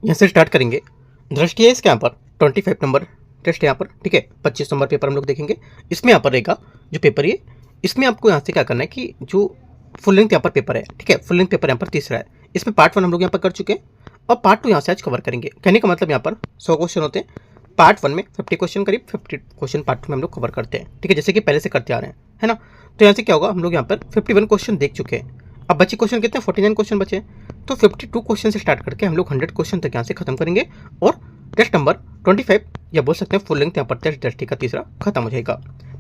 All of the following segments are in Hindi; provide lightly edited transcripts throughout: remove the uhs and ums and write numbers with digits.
यहाँ से स्टार्ट करेंगे। दृष्टि है इसके यहाँ पर 25 नंबर टेस्ट है यहाँ पर, ठीक है। 25 नंबर पेपर हम लोग देखेंगे। इसमें यहाँ पर रहेगा जो पेपर ये, इसमें आपको यहाँ से क्या करना है कि जो फुल लेंथ यहाँ पर पेपर है, ठीक है, फुल लेंथ पेपर यहाँ पर तीसरा है। इसमें पार्ट 1 हम लोग यहाँ पर कर चुके हैं और पार्ट 2 यहाँ से आज कवर करेंगे। कहने का मतलब यहाँ पर 100 क्वेश्चन होते हैं, पार्ट 1 में 50 क्वेश्चन, करीब 50 क्वेश्चन पार्ट 2 में हम लोग कवर करते हैं, ठीक है, जैसे कि पहले से करते आ रहे हैं, है ना। तो यहाँ से क्या होगा, हम लोग यहाँ पर 51 क्वेश्चन देख चुके हैं। अब बचे क्वेश्चन कितने, 49 क्वेश्चन बचे हैं। तो 52 क्वेश्चन से स्टार्ट करके हम लोग 100 क्वेश्चन तक यहाँ से खत्म करेंगे और टेस्ट नंबर 25 या बोल सकते हैं फुल लेंथ यहाँ पर टेस्ट दृष्टि का तीसरा खत्म हो जाएगा।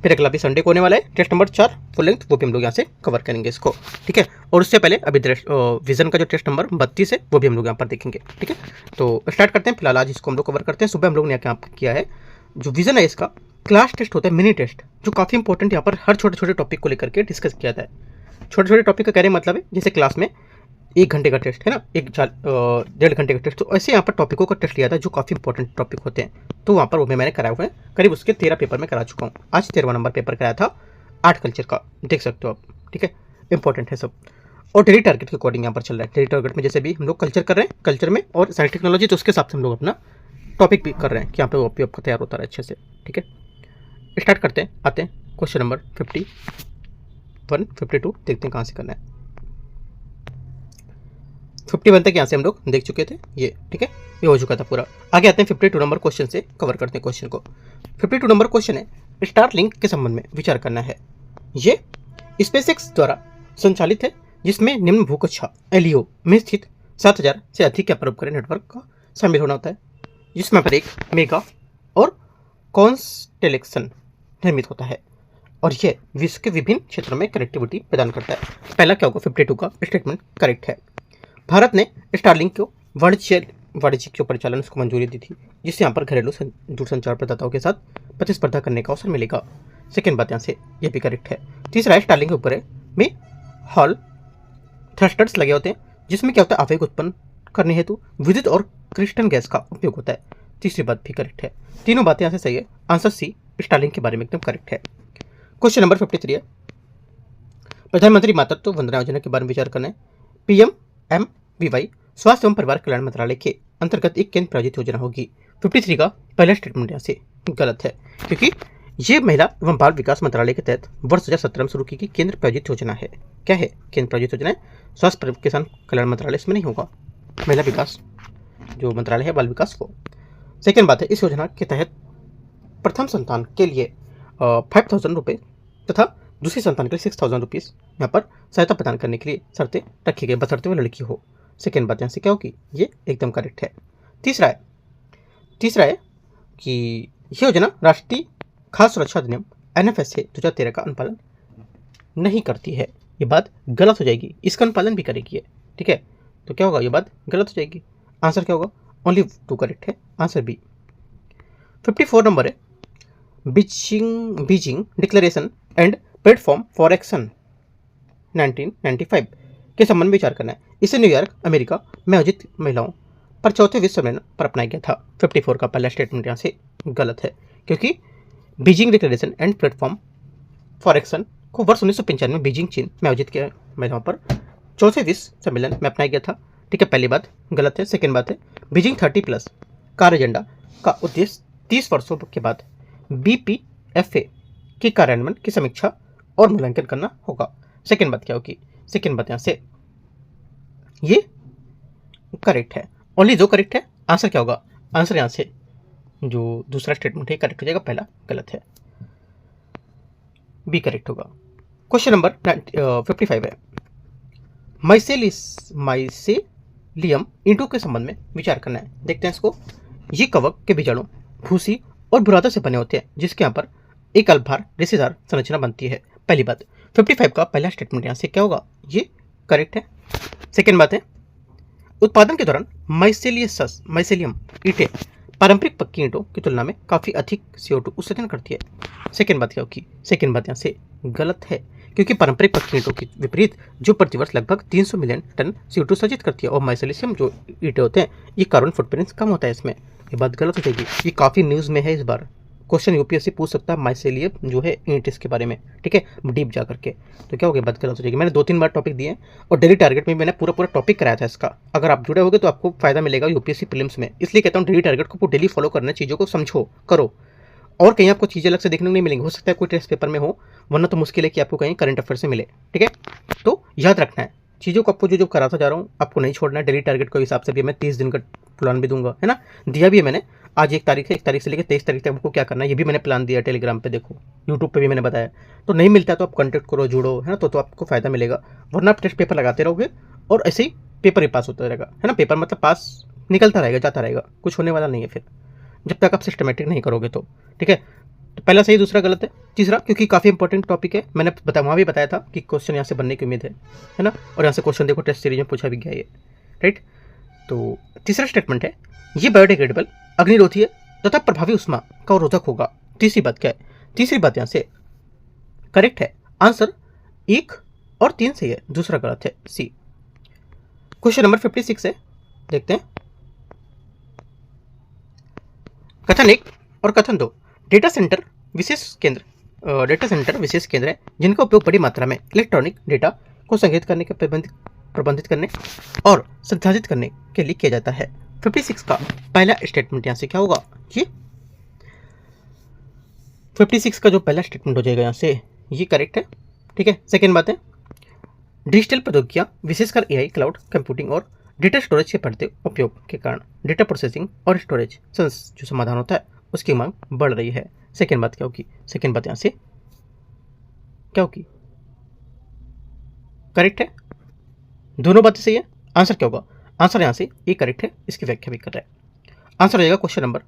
फिर अगला भी संडे को होने वाला है टेस्ट नंबर 4 फुल लेंथ, वो भी हम लोग यहाँ से कवर करेंगे इसको, ठीक है। और उससे पहले अभी विजन का जो टेस्ट नंबर 32 है वो भी हम लोग यहाँ पर देखेंगे, ठीक है। तो स्टार्ट करते हैं। फिलहाल आज इसको हम लोग कवर करते हैं। सुबह हम लोग ने यहाँ किया है, जो विजन है इसका क्लास टेस्ट होता है, मिनी टेस्ट, जो काफ़ी इंपॉर्टेंट यहाँ पर हर छोटे छोटे टॉपिक को लेकर के डिस्कस किया जाता है। छोटे छोटे टॉपिक का कहने मतलब है जैसे क्लास में 1 घंटे का टेस्ट है ना, 1.5 घंटे का टेस्ट, तो ऐसे यहाँ पर टॉपिकों का टेस्ट लिया था जो काफ़ी इंपॉर्टेंट टॉपिक होते हैं। तो वहाँ पर वो भी मैंने कराया हुआ है, करीब उसके 13 पेपर में करा चुका हूँ। आज 13वां नंबर पेपर कराया था आर्ट कल्चर का, देख सकते हो आप, ठीक है, इंपॉर्टेंट है सब। और डेली टारगेट के अकॉर्डिंग यहाँ पर चल रहा है। डेली टारगेट में जैसे भी हम लोग कल्चर कर रहे हैं, कल्चर में और साइंस टेक्नोलॉजी, तो उसके हिसाब से हम लोग अपना टॉपिक भी कर रहे हैं कि यहाँ पे वो आपका तैयार होता रहे अच्छे से, ठीक है। स्टार्ट करते हैं, आते हैं क्वेश्चन नंबर 51, 52, देखते हैं कहाँ से करना है। 51 तक यहाँ से हम लोग देख चुके थे ये, ठीक है, ये हो चुका था पूरा। आगे आते हैं 52 नंबर क्वेश्चन से कवर करते हैं क्वेश्चन को। 52 नंबर क्वेश्चन है, स्टारलिंक के संबंध में विचार करना है। ये स्पेसएक्स द्वारा संचालित है, जिसमें निम्न भूकक्षा एलियो में स्थित 7000 से अधिक या परोपकारी नेटवर्क का शामिल होना होता है, जिसमें पर एक मेगा और कॉन्स्टेलेशन निर्मित होता है और यह विश्व के विभिन्न क्षेत्रों में कनेक्टिविटी प्रदान करता है। पहला क्या होगा, 52 का स्टेटमेंट करेक्ट है। भारत ने स्टारलिंक को वाणिज्यिक परिचालन को मंजूरी दी थी, जिससे यहाँ पर घरेलू दूरसंचार प्रदाताओं के साथ प्रतिस्पर्धा करने का अवसर मिलेगा। सेकेंड बात यहाँ से ये भी करेक्ट है। तीसरा है, स्टारलिंक के ऊपर में हॉल थ्रस्टर्स लगे होते हैं, जिसमें क्या होता है, आवेग उत्पन्न करने हेतु विद्युत और क्रिस्टन गैस का उपयोग होता है। तीसरी बात भी करेक्ट है। तीनों बातें यहाँ से सही है। आंसर सी, स्टारलिंक के बारे में एकदम करेक्ट है। क्वेश्चन नंबर 53 है, प्रधानमंत्री मातृत्व वंदना योजना के बारे में विचार करना है। PMMVY स्वास्थ्य एवं परिवार कल्याण मंत्रालय के अंतर्गत एक केंद्र प्रायोजित योजना होगी। 53 का पहला स्टेटमेंट यहाँ से गलत है, क्योंकि ये महिला एवं बाल विकास मंत्रालय के तहत वर्ष 2017 में शुरू की गई केंद्र प्रायोजित योजना है। क्या है केंद्र प्रायोजित योजना है? स्वास्थ्य किसान कल्याण मंत्रालय इसमें नहीं होगा, महिला विकास जो मंत्रालय है बाल विकास वो। सेकेंड बात है, इस योजना के तहत प्रथम संतान के लिए 5000 रुपये तथा दूसरी संतान के लिए 6000 रुपीज़ यहाँ पर सहायता प्रदान करने के लिए शर्तें रखी गई, बशर्ते वो लड़की हो। सेकेंड बात यहाँ से क्या होगी, ये एकदम करेक्ट है। तीसरा है कि यह योजना राष्ट्रीय खाद्य सुरक्षा अधिनियम NFSA 2013 का अनुपालन नहीं करती है। ये बात गलत हो जाएगी, इसका अनुपालन भी करेगी है, ठीक है। तो क्या होगा, ये बात गलत हो जाएगी। आंसर क्या होगा, ओनली 2 करेक्ट है, आंसर बी। 54 नंबर है, Beijing declaration and platform for action 1995 के संबंध में विचार करना है। इसे न्यूयॉर्क अमेरिका में आयोजित महिलाओं पर चौथे विश्व सम्मेलन पर अपनाया गया था। 54 का पहला स्टेटमेंट यहाँ से गलत है, क्योंकि Beijing declaration and platform for action को वर्ष 1995 में बीजिंग चीन में आयोजित किया महिलाओं पर चौथे विश्व सम्मेलन में अपनाया गया था, ठीक है। पहली बात गलत है। सेकेंड बात है, बीजिंग 30+ कार्य एजेंडा का उद्देश्य 30 वर्षों के बाद BPFA के कार्यान्वयन की समीक्षा और मूल्यांकन करना होगा। सेकेंड बात क्या होगी, सेकेंड बात यहाँ से ये करेक्ट है, ओनली 2 करेक्ट है। आंसर क्या होगा, आंसर यहाँ से जो दूसरा स्टेटमेंट है करेक्ट हो जाएगा, पहला गलत है, बी करेक्ट होगा। क्वेश्चन नंबर 55 है, माइसेलियम ईंटों के संबंध में विचार करना है। देखते हैं इसको। ये कवक के बीजाणु भूसी और बुरादा से बने होते हैं, जिसके यहाँ पर एक अल्पभार रेशेदार संरचना बनती है। पहली बात, 55 का पहला स्टेटमेंट यहाँ से क्या होगा, ये करेक्ट है। सेकेंड बात है, उत्पादन के दौरान माइसेलियम ईंटें पारंपरिक पक्की ईंटों की तुलना में काफ़ी अधिक CO2 उत्सर्जन करती है। सेकेंड बात क्या होगी, सेकेंड बात यहाँ से गलत है, क्योंकि पारंपरिक पक्की ईंटों के विपरीत जो प्रतिवर्ष लगभग 300 मिलियन टन CO2 उत्सर्जित करती है, और माइसेलियम जो ईंटें होते हैं ये कार्बन फुटप्रिंट कम होता है इसमें। ये बात गलत हो जाएगी, ये काफ़ी न्यूज़ में है इस बार, क्वेश्चन यूपीएससी पूछ सकता है माइसेलियम जो है यूनिट्स के बारे में, ठीक है, डीप जा करके। तो क्या हो गया, बात गलत हो जाएगी। मैंने 2-3 बार टॉपिक दिए और डेली टारगेट में मैंने पूरा टॉपिक कराया था इसका। अगर आप जुड़े होगे तो आपको फायदा मिलेगा यूपीएससी प्रीलिम्स में। इसलिए कहता हूँ डेली टारगेट को डेली फॉलो करना, चीज़ों को समझो, करो, और कहीं आपको चीज़ें अलग से देखने को नहीं मिलेंगी। हो सकता है कोई टेस्ट पेपर में हो, वरना तो मुश्किल है कि आपको कहीं करंट अफेयर से मिले, ठीक है। तो याद रखना है चीज़ों को, आपको जो कराता जा रहा हूँ आपको नहीं छोड़ना है। डेली टारगेट के हिसाब से भी मैं 30 दिन का प्लान भी दूंगा, है ना, दिया भी है मैंने। आज 1 तारीख है, 1 तारीख से लेकर 23 तारीख तक आपको क्या करना है ये भी मैंने प्लान दिया टेलीग्राम पे, देखो यूट्यूब पे भी मैंने बताया। तो नहीं मिलता है तो आप कॉन्टैक्ट करो, जुड़ो, है ना, तो आपको फायदा मिलेगा। वरना आप टेस्ट पेपर लगाते रहोगे और ऐसे ही पेपर ही पास होता रहेगा, है ना। पेपर मतलब पास निकलता रहेगा, जाता रहेगा, कुछ होने वाला नहीं है फिर, जब तक आप सिस्टमेटिक नहीं करोगे तो, ठीक है। तो पहला सही, दूसरा गलत है। तीसरा, क्योंकि काफ़ी इंपॉर्टेंट टॉपिक है, मैंने वहाँ भी बताया था कि क्वेश्चन यहाँ से बनने की उम्मीद है ना। और यहाँ से क्वेश्चन देखो टेस्ट सीरीज में पूछा भी गया ये, राइट। तो तीसरा स्टेटमेंट है, ये बायोडिग्रेडेबल, अग्निरोधी है तथा प्रभावी उष्मा का रोधक होगा। तीसरी बात क्या है, तीसरी बात यहाँ से करेक्ट है। आंसर 1 और 3 सही है, दूसरा गलत है, सी। क्वेश्चन नंबर 56 है, देखते हैं। कथन 1 और कथन 2, डेटा सेंटर विशेष केंद्र है जिनका उपयोग बड़ी मात्रा में इलेक्ट्रॉनिक डेटा को संग्रहित करने के प्रबंधित करने और संसाधित करने के लिए किया जाता है। 56 का पहला स्टेटमेंट यहाँ से क्या होगा, ये 56 का जो पहला स्टेटमेंट हो जाएगा यहाँ से ये करेक्ट है, ठीक है। सेकेंड बात है, डिजिटल प्रौद्योगिकियां विशेषकर एआई, क्लाउड कंप्यूटिंग और डेटा स्टोरेज के बढ़ते उपयोग के कारण डेटा प्रोसेसिंग और स्टोरेज जो समाधान होता है उसकी मांग बढ़ रही है। सेकेंड बात क्या होगी, सेकेंड बात यहाँ से क्या होगी, करेक्ट है, दोनों बातें सही है। आंसर क्या होगा, आंसर यहाँ से ये करेक्ट है, इसकी व्याख्या भी कर रहा है। आंसर हो जाएगा क्वेश्चन नंबर,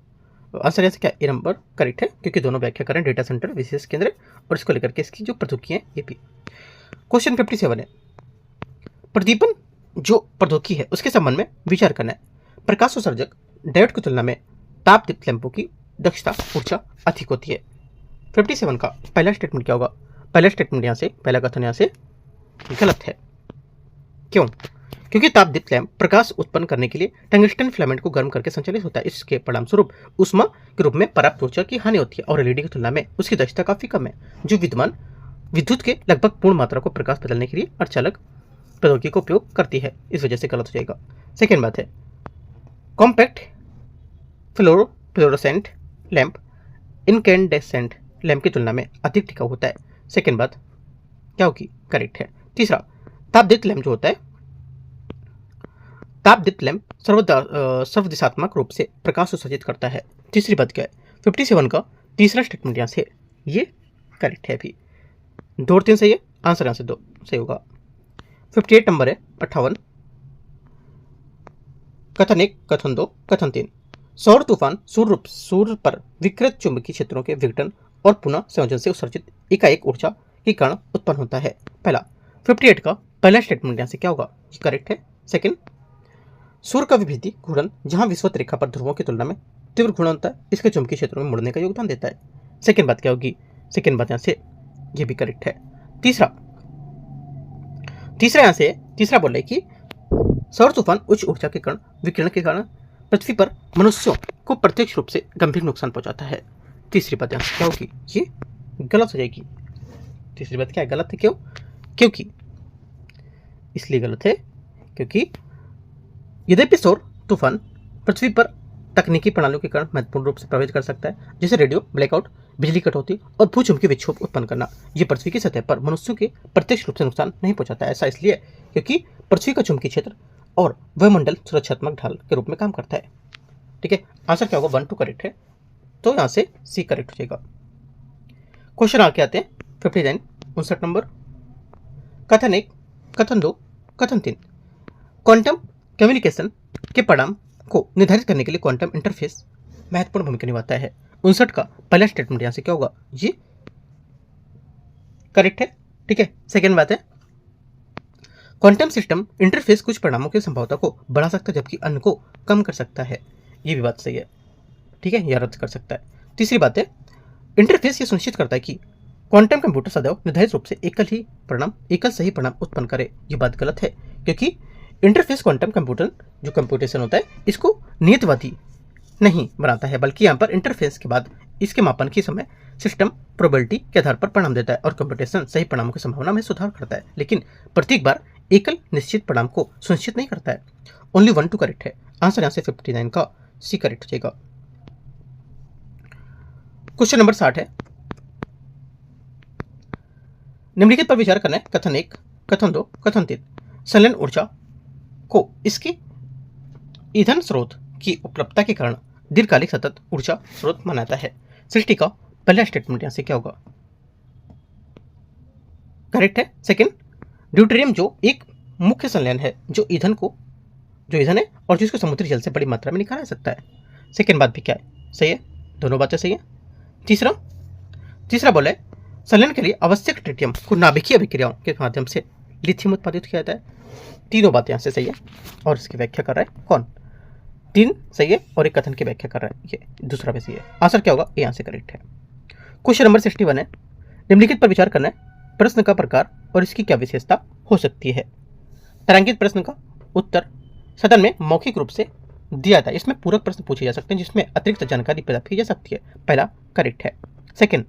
आंसर यहाँ से क्या, ए नंबर करेक्ट है, क्योंकि दोनों व्याख्या करें डेटा सेंटर विशेष केंद्र और इसको लेकर के इसकी जो प्रौद्योगिकी है ये भी। क्वेश्चन 57 है, प्रदीपन जो प्रौद्योगिकी है उसके संबंध में विचार करना है। प्रकाश उत्सर्जक डायोड की तुलना में ताप दीप्त लैंपों की दक्षता ऊर्जा अधिक होती है। 57 का पहला स्टेटमेंट क्या होगा, पहला स्टेटमेंट यहाँ से, पहला कथन यहाँ से गलत है। क्यों, क्योंकि ताप दीप्त लैंप प्रकाश उत्पन्न करने के लिए टंगस्टन फिलामेंट को गर्म करके संचालित होता है। इसके परिणाम स्वरूप उष्मा के रूप में पर्याप्त ऊर्जा की हानि होती है और एलईडी की तुलना में उसकी दक्षता काफी कम है, जो विद्यमान विद्युत के लगभग पूर्ण मात्रा को प्रकाश बदलने के लिए अर्धचालक प्रौद्योगिकी का उपयोग करती है, इस वजह से गलत हो जाएगा। सेकेंड बात है, compact fluorescent lamp incandescent lamp की तुलना में अधिक टिकाऊ होता है। सेकेंड बात क्या होगी, करेक्ट है। तीसरा, तापदीप्त लैंप जो होता है, तापदीप्त लैंप सर्वदिशात्मक रूप से प्रकाश उत्सर्जित करता है। तीसरी बात क्या है, 57 का तीसरा स्टेटमेंट यहाँ से ये करेक्ट है। अभी 2 और 3 सही है, आंसर यहाँ से 2 सही होगा। 58 नंबर है 58, कथन 1, कथन 2, कथन 3, सौर तूफान सूर्य पर विकृत चुंबकीय क्षेत्रों के विघटन और पुनः संयोजन से उत्सर्जित एकाएक ऊर्जा के कारण उत्पन्न होता है। पहला, 58 का पहला स्टेटमेंट यहाँ से क्या होगा, करेक्ट है। सेकंड, सूर्य का विभेदी घूर्णन जहां विषुवत रेखा पर ध्रुवों की तुलना में तीव्र घूर्णन होता है, इसके चुंबकीय क्षेत्रों में मुड़ने का योगदान देता है। सेकंड बात क्या होगी, सेकंड बात यहाँ से ये भी करेक्ट है। तीसरा यहाँ से तीसरा बोल रहे कि सौर तूफान उच्च ऊर्जा के कण विकिरण के कारण पृथ्वी पर मनुष्यों को प्रत्यक्ष रूप से गंभीर नुकसान पहुंचाता है। तीसरी बात यहाँ से क्या होगी, ये गलत हो जाएगी। तीसरी बात क्या है, गलत है। क्यों, क्योंकि इसलिए गलत है क्योंकि यद्यपि सौर तूफान पृथ्वी पर तकनीकी प्रणालियों के कारण महत्वपूर्ण रूप से प्रभावित कर सकता है, जैसे रेडियो ब्लैकआउट, बिजली कटौती और भूचुंबकीय विक्षोभ उत्पन्न करना, ये पृथ्वी की सतह पर मनुष्यों के प्रत्यक्ष रूप से नुकसान नहीं पहुंचाता है। ऐसा इसलिए क्योंकि पृथ्वी का चुंबकीय क्षेत्र और वायुमंडल सुरक्षात्मक ढाल के रूप में काम करता है। ठीक है, आंसर क्या होगा, 1 2 करेक्ट है, तो यहाँ से सी करेक्ट हो जाएगा। क्वेश्चन आगे आते हैं 59 नंबर, कथन 1, कथन 2, कथन 3, क्वांटम कम्युनिकेशन के परिणाम को निर्धारित करने के लिए क्वांटम इंटरफेस महत्वपूर्ण भूमिका निभाता है। 59 का पहला स्टेटमेंट यहाँ से क्या होगा, ये करेक्ट है। ठीक है, सेकेंड बात है, क्वांटम सिस्टम इंटरफेस कुछ परिणामों की संभावना को बढ़ा सकता है जबकि अन्य को कम कर सकता है, ये भी बात सही है। ठीक है, या रद्द कर सकता है। तीसरी बात है, इंटरफेस ये सुनिश्चित करता है कि क्वांटम कंप्यूटर सदैव निर्धारित रूप से एकल सही परिणाम उत्पन्न करे, ये बात गलत है क्योंकि इंटरफेस क्वांटम कंप्यूटर जो कंप्यूटेशन होता है इसको नियतवादी नहीं बनाता है, बल्कि यहाँ पर इंटरफेस के बाद इसके मापन के समय सिस्टम प्रोबेबिलिटी के आधार पर परिणाम देता है और कंप्यूटेशन सही परिणामों की संभावना में सुधार करता है, लेकिन प्रत्येक बार एकल निश्चित परिणाम को सुनिश्चित नहीं करता है। ओनली 1 2 करेक्ट है। आंसर यहाँ से 59 का सी करेक्ट हो जाएगा। क्वेश्चन नंबर 60 है, निम्नलिखित पर विचार करना है। कथन 1, कथन 2, कथन 3 संलयन ऊर्जा को इसकी ईंधन स्रोत की उपलब्धता के कारण दीर्घकालिक सतत ऊर्जा स्रोत मानाता है। सृष्टि का पहला स्टेटमेंट यहां से क्या होगा? करेक्ट है। सेकंड, ड्यूटेरियम जो एक मुख्य संलयन है जो ईंधन है और जिसको समुद्री जल से बड़ी मात्रा में निकाला जा सकता है। सेकंड बात भी क्या है? सही है, दोनों बातें सही है। तीसरा बोला है संलयन के लिए आवश्यक ट्रिटियम को नाभिकीय अभिक्रियाओं के माध्यम से लिथियम उत्पादित किया जाता है। तीनों बातें यहां से सही है और इसकी व्याख्या कर रहा है कौन? 3 सही है और एक कथन की व्याख्या कर रहा है, ये दूसरा भी सही है। आंसर क्या होगा? ये यहां से करेक्ट है। क्वेश्चन नंबर 61 है, निम्नलिखित पर विचार करना है। प्रश्न का प्रकार और इसकी क्या विशेषता हो सकती है? तारांकित प्रश्न का उत्तर सदन में मौखिक रूप से दिया था। इसमें पूरक प्रश्न पूछे जा सकते हैं जिसमें अतिरिक्त जानकारी प्रदान की जा सकती है। पहला करेक्ट है। सेकंड,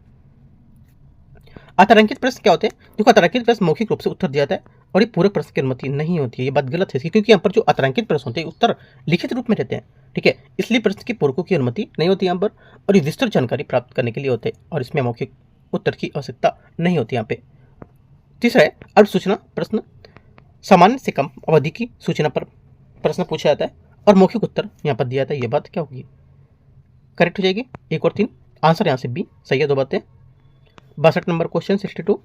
अतारांकित प्रश्न क्या होते हैं? देखो, अतारांकित प्रश्न मौखिक रूप से उत्तर दिया जाता है और ये पूरक प्रश्न की अनुमति नहीं होती है। ये बात गलत है क्योंकि यहाँ पर जो अतारांकित प्रश्न होते हैं उत्तर लिखित रूप में रहते हैं, ठीक है, इसलिए प्रश्न की पूरकों की अनुमति नहीं होती यहाँ पर और ये विस्तृत जानकारी प्राप्त करने के लिए होते हैं और इसमें मौखिक उत्तर की आवश्यकता नहीं होती यहाँ पे। तीसरा है अल्प सूचना प्रश्न, सामान्य से कम अवधि की सूचना पर प्रश्न पूछा जाता है और मौखिक उत्तर यहाँ पर दिया जाता है। ये बात क्या होगी? करेक्ट हो जाएगी। 1 और 3 आंसर यहाँ से बी सही है, दो बातें। 62 नंबर क्वेश्चन 62,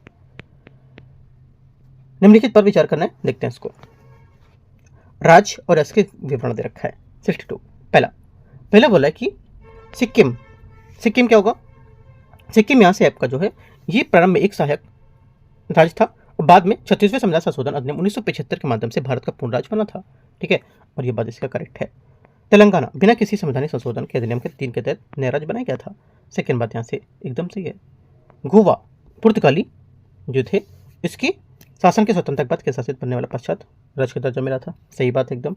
निम्नलिखित पर विचार करना है। देखते हैं इसको। राज्य और इसके विवरण दे रखा है। 62 पहला बोला है कि सिक्किम क्या होगा? सिक्किम यहाँ से आपका जो है ये प्रारंभ में एक सहायक राज्य था और बाद में 36वें संविधान संशोधन अधिनियम 1975 के माध्यम से भारत का पूर्ण राज्य बना था, ठीक है, और ये बात इसका करेक्ट है। तेलंगाना बिना किसी संवैधानिक संशोधन के अधिनियम के 3 के तहत नया राज्य बनाया गया था। सेकेंड बात यहाँ से एकदम सही है। गोवा पुर्तगाली जो थे इसकी शासन के स्वतंत्रता के बाद के शासित बनने वाला पश्चात राज्य का दर्जा मिला था। सही बात एकदम।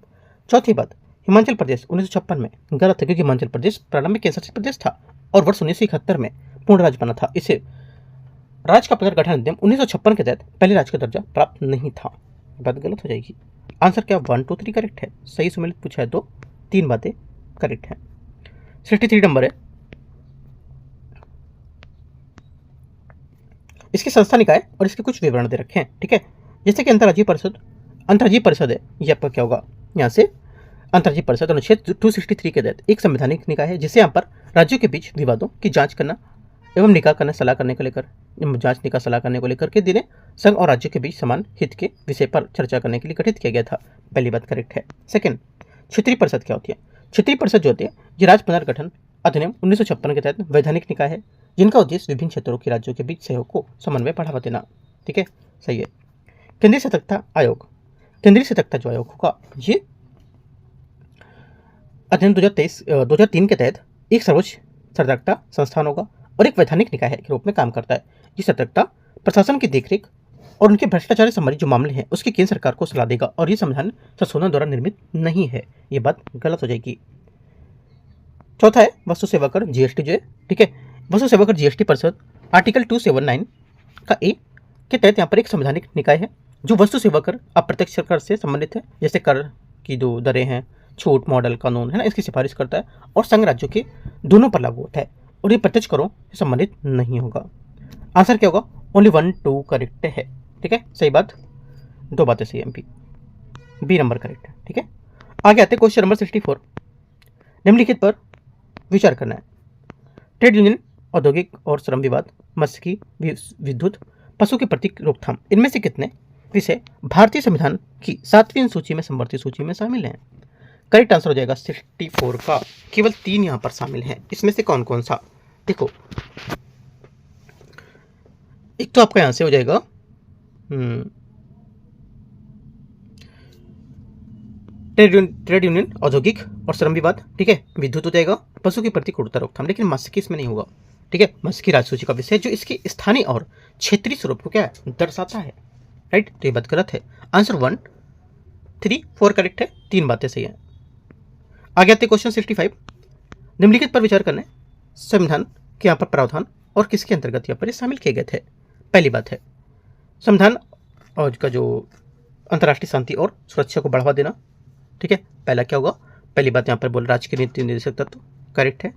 चौथी बात, हिमाचल प्रदेश 1956 में गलत है क्योंकि हिमाचल प्रदेश प्रारंभ में केंद्र शासित प्रदेश था और वर्ष 1971 में पूर्ण राज्य बना था। इसे राज्य का पुनर्गठन अधिनियम 1956 के तहत पहले राज्य का दर्जा प्राप्त नहीं था। बात गलत हो जाएगी। आंसर क्या? 1 2 3 करेक्ट है। सही सम्मिलित पूछा है तो 3 बातें करेक्ट है। 63 नंबर है, इसकी संस्था निकाय और इसके कुछ विवरण दे रखे हैं, ठीक है, जैसे कि अंतर्राज्यीय परिषद है। ये आपका क्या होगा? यहाँ से अंतर्राज्यीय परिषद अनुच्छेद 263 के तहत एक संवैधानिक निकाय है जिसे यहाँ पर राज्यों के बीच विवादों की जांच करना एवं निकाह करना सलाह करने को लेकर सलाह करने को लेकर के दिन संघ और राज्यों के बीच समान हित के विषय पर चर्चा करने के लिए गठित किया गया था। पहली बात करेक्ट है। सेकंड, क्षेत्रीय परिषद क्या होती है? क्षेत्रीय परिषद जो होती है ये राज्य पुनर्गठन अधिनियम 1956 के तहत वैधानिक निकाय है जिनका उद्देश्य विभिन्न क्षेत्रों के राज्यों के बीच सहयोग को समन्वय बढ़ावा देना, ठीक है, सही है। केंद्रीय सतर्कता जो आयोग होगा ये अधिनियम 2003 के तहत एक सर्वोच्च सतर्कता संस्थान होगा और एक वैधानिक निकाय के रूप में काम करता है। ये सतर्कता प्रशासन की देखरेख और उनके भ्रष्टाचार से संबंधित जो मामले हैं उसकी केंद्र सरकार को सलाह देगा और ये संविधान संशोधन द्वारा निर्मित नहीं है। ये बात गलत हो जाएगी। चौथा है वस्तु सेवा कर जीएसटी जो है, ठीक है, वस्तु सेवा कर जीएसटी परिषद आर्टिकल 279 का ए के तहत यहाँ पर एक संवैधानिक निकाय है जो वस्तु सेवा कर अप्रत्यक्ष कर से संबंधित है, जैसे कर की जो दरें हैं, छूट, मॉडल कानून है ना, इसकी सिफारिश करता है और संघ राज्यों के दोनों पर लागू होता है और ये प्रत्यक्ष करों से संबंधित नहीं होगा। आंसर क्या होगा? ओनली 1 2 करेक्ट है, ठीक है, सही बात, दो बातें सही है। बी नंबर करेक्ट है, ठीक है। आगे आते हैं क्वेश्चन नंबर 64, निम्नलिखित पर विचार करना है। ट्रेड यूनियन, औद्योगिक और श्रम विवाद, मत्स्यिकी, विद्युत, पशु के प्रति रोकथाम, इनमें से कितने विषय भारतीय संविधान की 7वीं अनुसूची में समवर्ती सूची में शामिल हैं? करेक्ट आंसर हो जाएगा 64 का केवल 3 यहाँ पर शामिल हैं। इसमें से कौन कौन सा? देखो, एक तो आपका यहां से हो जाएगा ट्रेड यूनियन, औद्योगिक और श्रम विवाद, ठीक है, विद्युत हो जाएगा, पशु की प्रति क्रूरता रोकथाम, लेकिन मत्स्यिकी इसमें नहीं होगा, ठीक है। मत्स्यिकी राज्यसूची का विषय जो इसके स्थानीय और क्षेत्रीय स्वरूप को क्या है दर्शाता है, राइट, तो ये बात गलत है। आंसर 1 3 4 करेक्ट है, 3 बातें सही है। आगे आते क्वेश्चन 65, निम्नलिखित पर विचार करना है। संविधान कि यहाँ पर प्रावधान और किसके अंतर्गत यहाँ पर शामिल किए गए थे। पहली बात है संविधान और का जो अंतर्राष्ट्रीय शांति और सुरक्षा को बढ़ावा देना, ठीक है। पहला क्या होगा, पहली बात यहाँ पर बोल राज्य के नीति निर्देशक तत्व, करेक्ट है।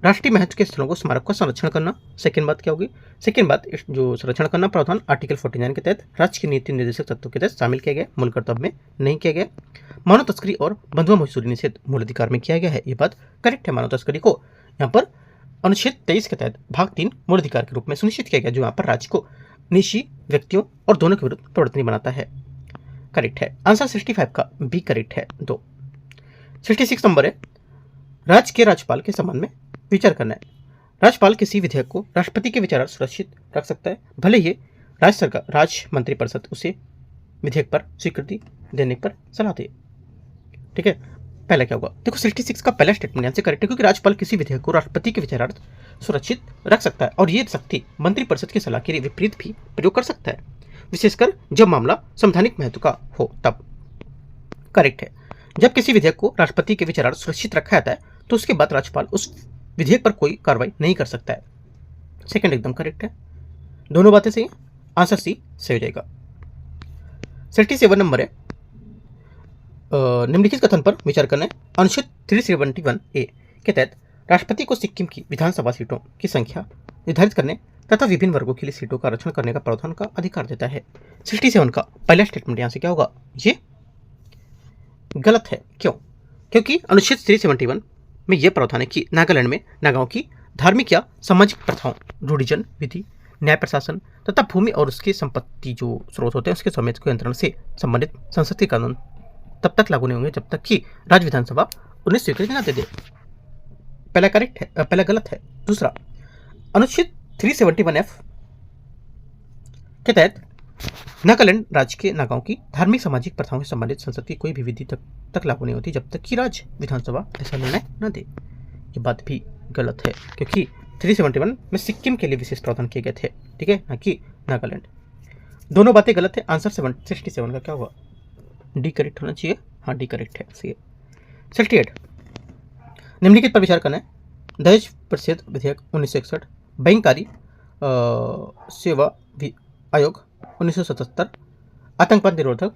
राष्ट्रीय महत्व के स्थलों को स्मारक का संरक्षण करना, सेकेंड बात क्या होगी, सेकेंड बात जो संरक्षण करना प्रावधान आर्टिकल 49 के तहत राज्य के नीति निर्देशक तत्वों के तहत शामिल किया गया, मूल कर्तव्य में नहीं किया गया। मानव तस्करी और बंधुआ मजदूरी निषेध मूल अधिकार में किया गया है, ये बात करेक्ट है। मानव तस्करी को यहाँ पर अनुच्छेद 23 के तहत भाग 3 मूल अधिकार के रूप में सुनिश्चित किया गया, जो यहाँ पर राज्य को निजी व्यक्तियों और दोनों के विरुद्ध प्रवर्तनी बनाता है, करेक्ट है। आंसर 65 का बी करेक्ट है। 66 नंबर है राज्य के राज्यपाल के संबंध में विचार करना है। राज्यपाल किसी विधेयक को राष्ट्रपति के विचारार्थ सुरक्षित रख सकता है, भले ही राज्य सरकार राज्य मंत्रिपरिषद उसे विधेयक पर स्वीकृति देने पर सलाह दे, ठीक है। पहला क्या होगा, देखो 66 का पहला स्टेटमेंट यहाँ से करेक्ट है, क्योंकि राज्यपाल किसी विधेयक को राष्ट्रपति के विचारार्थ सुरक्षित रख सकता है और ये शक्ति मंत्रिपरिषद की सलाह के विपरीत भी प्रयोग कर सकता है, विशेषकर जब मामला संवैधानिक महत्व का हो तब, करेक्ट है। जब किसी विधेयक को राष्ट्रपति के विचारार्थ सुरक्षित रखा जाता है तो उसके बाद राज्यपाल उस विधेयक पर कोई कार्रवाई नहीं कर सकता है, सेकंड एकदम करेक्ट है। दोनों बातें सही हैं, आंसर सी सही हो जाएगा। 67 नंबर है निम्नलिखित कथन पर विचार करना है। अनुच्छेद 371A के तहत राष्ट्रपति को सिक्किम की विधानसभा सीटों की संख्या निर्धारित करने तथा विभिन्न वर्गों के लिए सीटों का आरक्षण करने का प्रावधान का अधिकार देता है। 67 का पहला स्टेटमेंट यहाँ से क्या होगा, ये गलत है। क्यों? क्योंकि अनुच्छेद 371 में यह प्रावधान है कि नागालैंड में नागाओं की धार्मिक या सामाजिक प्रथाओं, रूढ़िजन, विधि, न्याय प्रशासन तथा भूमि और उसकी संपत्ति जो स्रोत होते हैं उसके स्वामित्व के नियंत्रण से संबंधित संसद के कानून तब तक लागू नहीं होंगे जब तक कि राज्य विधानसभा उन्हें स्वीकृति न दे दे। पहला करेक्ट है, पहला गलत है। दूसरा, अनुच्छेद 371F के तहत नागालैंड राज्य के नागाओं की धार्मिक सामाजिक प्रथाओं से संबंधित संसद की कोई भी विधि तक लागू नहीं होती जब तक कि राज्य विधानसभा ऐसा निर्णय न दे। ये बात भी गलत है, क्योंकि 371 में सिक्किम के लिए विशेष प्रावधान किए गए थे, ठीक है, न कि नागालैंड। दोनों बातें गलत है। आंसर 67 का क्या हुआ, डी करेक्ट होना चाहिए। हाँ, डी करेक्ट है, सही है। 68 निम्नलिखित पर विचार करना है। दहेज प्रतिषेध विधेयक 1961, बैंककारी सेवा आयोग 1977, आतंकवाद निरोधक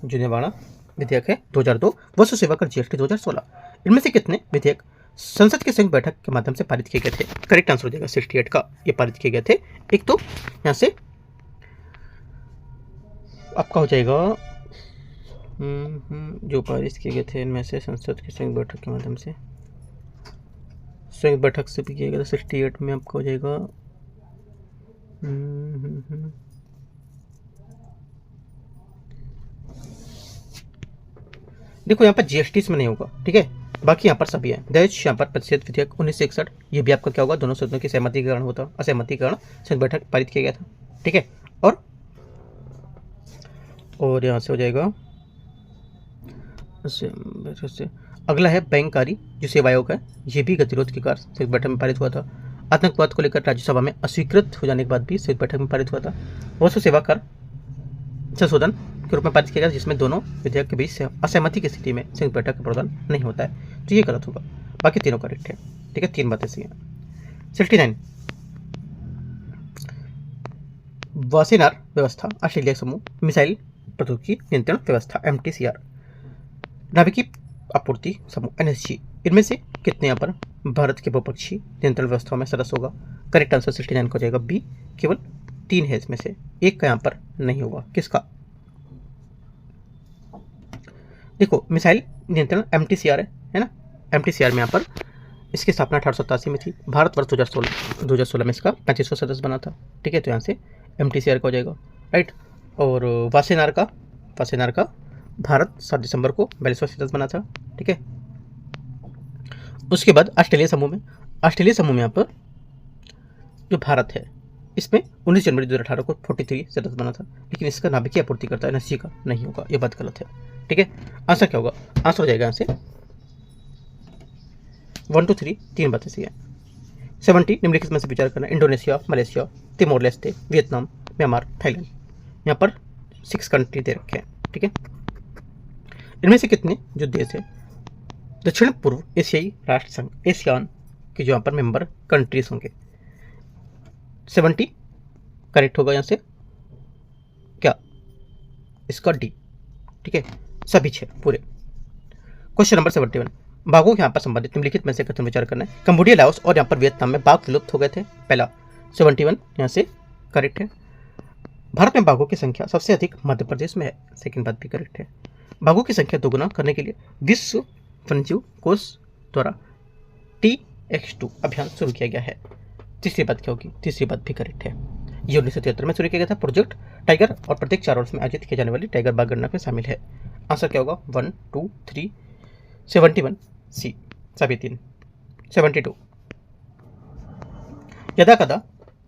जुर्माना विधेयक है 2002, वस्तु सेवा कर जीएसटी 2016। इनमें से कितने विधेयक संसद की संयुक्त बैठक के माध्यम से पारित किए गए थे? करेक्ट आंसर हो जाएगा 68 का, ये पारित किए गए थे। एक तो यहाँ से आपका हो जाएगा जो पारित किए गए थे इनमें से संसद की संयुक्त बैठक के माध्यम से, संयुक्त बैठक से भी किया गया था 68 में आपका हो जाएगा देखो यहाँ पर जीएसटी में नहीं होगा, ठीक है, बाकी यहाँ पर सभी है। दहेज यहाँ पर प्रतिषेध विधेयक 1961, ये भी आपका क्या होगा, दोनों सदनों की सहमति के कारण होता, असहमति के कारण संयुक्त बैठक पारित किया गया था, ठीक है। और यहाँ से हो जाएगा से अगला है बैंककारी जो सेवा आयोग है, ये भी गतिरोध के कारण संयुक्त बैठक में पारित हुआ था। आतंकवाद को लेकर राज्यसभा में अस्वीकृत हो जाने के बाद भी संयुक्त बैठक में पारित हुआ था। वस्तु सेवा कर संशोधन के रूप में पारित किया गया जिसमें दोनों विधेयक के बीच असहमति की स्थिति में संयुक्त बैठक का प्रावधान नहीं होता है, तो ये गलत होगा। बाकी तीनों करेक्ट है, ठीक है, तीन बातें सही हैं। 69 वासेनार व्यवस्था ऑस्ट्रेलिया समूह मिसाइल प्रौद्योगिकी नियंत्रण व्यवस्था MTCR, नाभिकीय आपूर्ति समूह NSG, इनमें से कितने यहाँ पर भारत के बहुपक्षीय नियंत्रण व्यवस्थाओं में सदस्य होगा? करेक्ट आंसर 69 को जाएगा बी, केवल 3 है इसमें से, एक का यहाँ पर नहीं होगा। किसका? देखो मिसाइल नियंत्रण MTCR है ना, MTCR में यहाँ पर इसकी स्थापना 1887 में थी। भारतवर्ष 2016 में इसका 35वां सदस्य बना था, ठीक है, तो यहाँ से MTCR का हो जाएगा, राइट। और वासेनार का भारत 7 दिसंबर को 42वां सदस्य बना था, ठीक है। उसके बाद ऑस्ट्रेलिया समूह में यहाँ पर जो भारत है इसमें 19 जनवरी 2018 को 43 सदस्य बना था, लेकिन इसका नाभिकीय आपूर्ति करता है NSG का नहीं होगा, ये बात गलत है, ठीक है। आंसर क्या होगा? आंसर हो जाएगा यहाँ से 1 2 3, 3 बातें सही है। 70 निम्नलिखित में से विचार करना। Indonesia, Malaysia, Timor Leste, Vietnam, Myanmar, Thailand, यहाँ पर 6 कंट्री दे रखे हैं, ठीक है। इनमें से कितने जो देश है दक्षिण पूर्व एशियाई राष्ट्र संघ ASEAN कि जो यहाँ पर मेंबर कंट्रीज होंगे। 70 करेक्ट होगा यहाँ से क्या, इसका डी, ठीक है, सभी 6 पूरे। क्वेश्चन नंबर 71, बाघों के यहाँ पर संबंधित निम्नलिखित में से कथन विचार करना है। कंबोडिया, लाओस और यहाँ पर वियतनाम में बाघ विलुप्त हो गए थे। पहला 71 यहाँ से करेक्ट है। भारत में बाघों की संख्या सबसे अधिक मध्य प्रदेश में है, सेकंड बात भी करेक्ट है। बाघों की संख्या दोगुना करने के लिए विश्व वन्यजीव कोष द्वारा TX2 अभियान शुरू किया गया है। तीसरी बात क्या होगी, तीसरी बात भी करेक्ट है। ये 1973 में शुरू किया गया था। प्रोजेक्ट टाइगर और प्रत्येक 4 वर्ष में आयोजित की जाने वाली टाइगर बाघ गणना में शामिल है। आंसर क्या होगा, 1 2 3 71 सी, सभी 3। 72, यदा कदा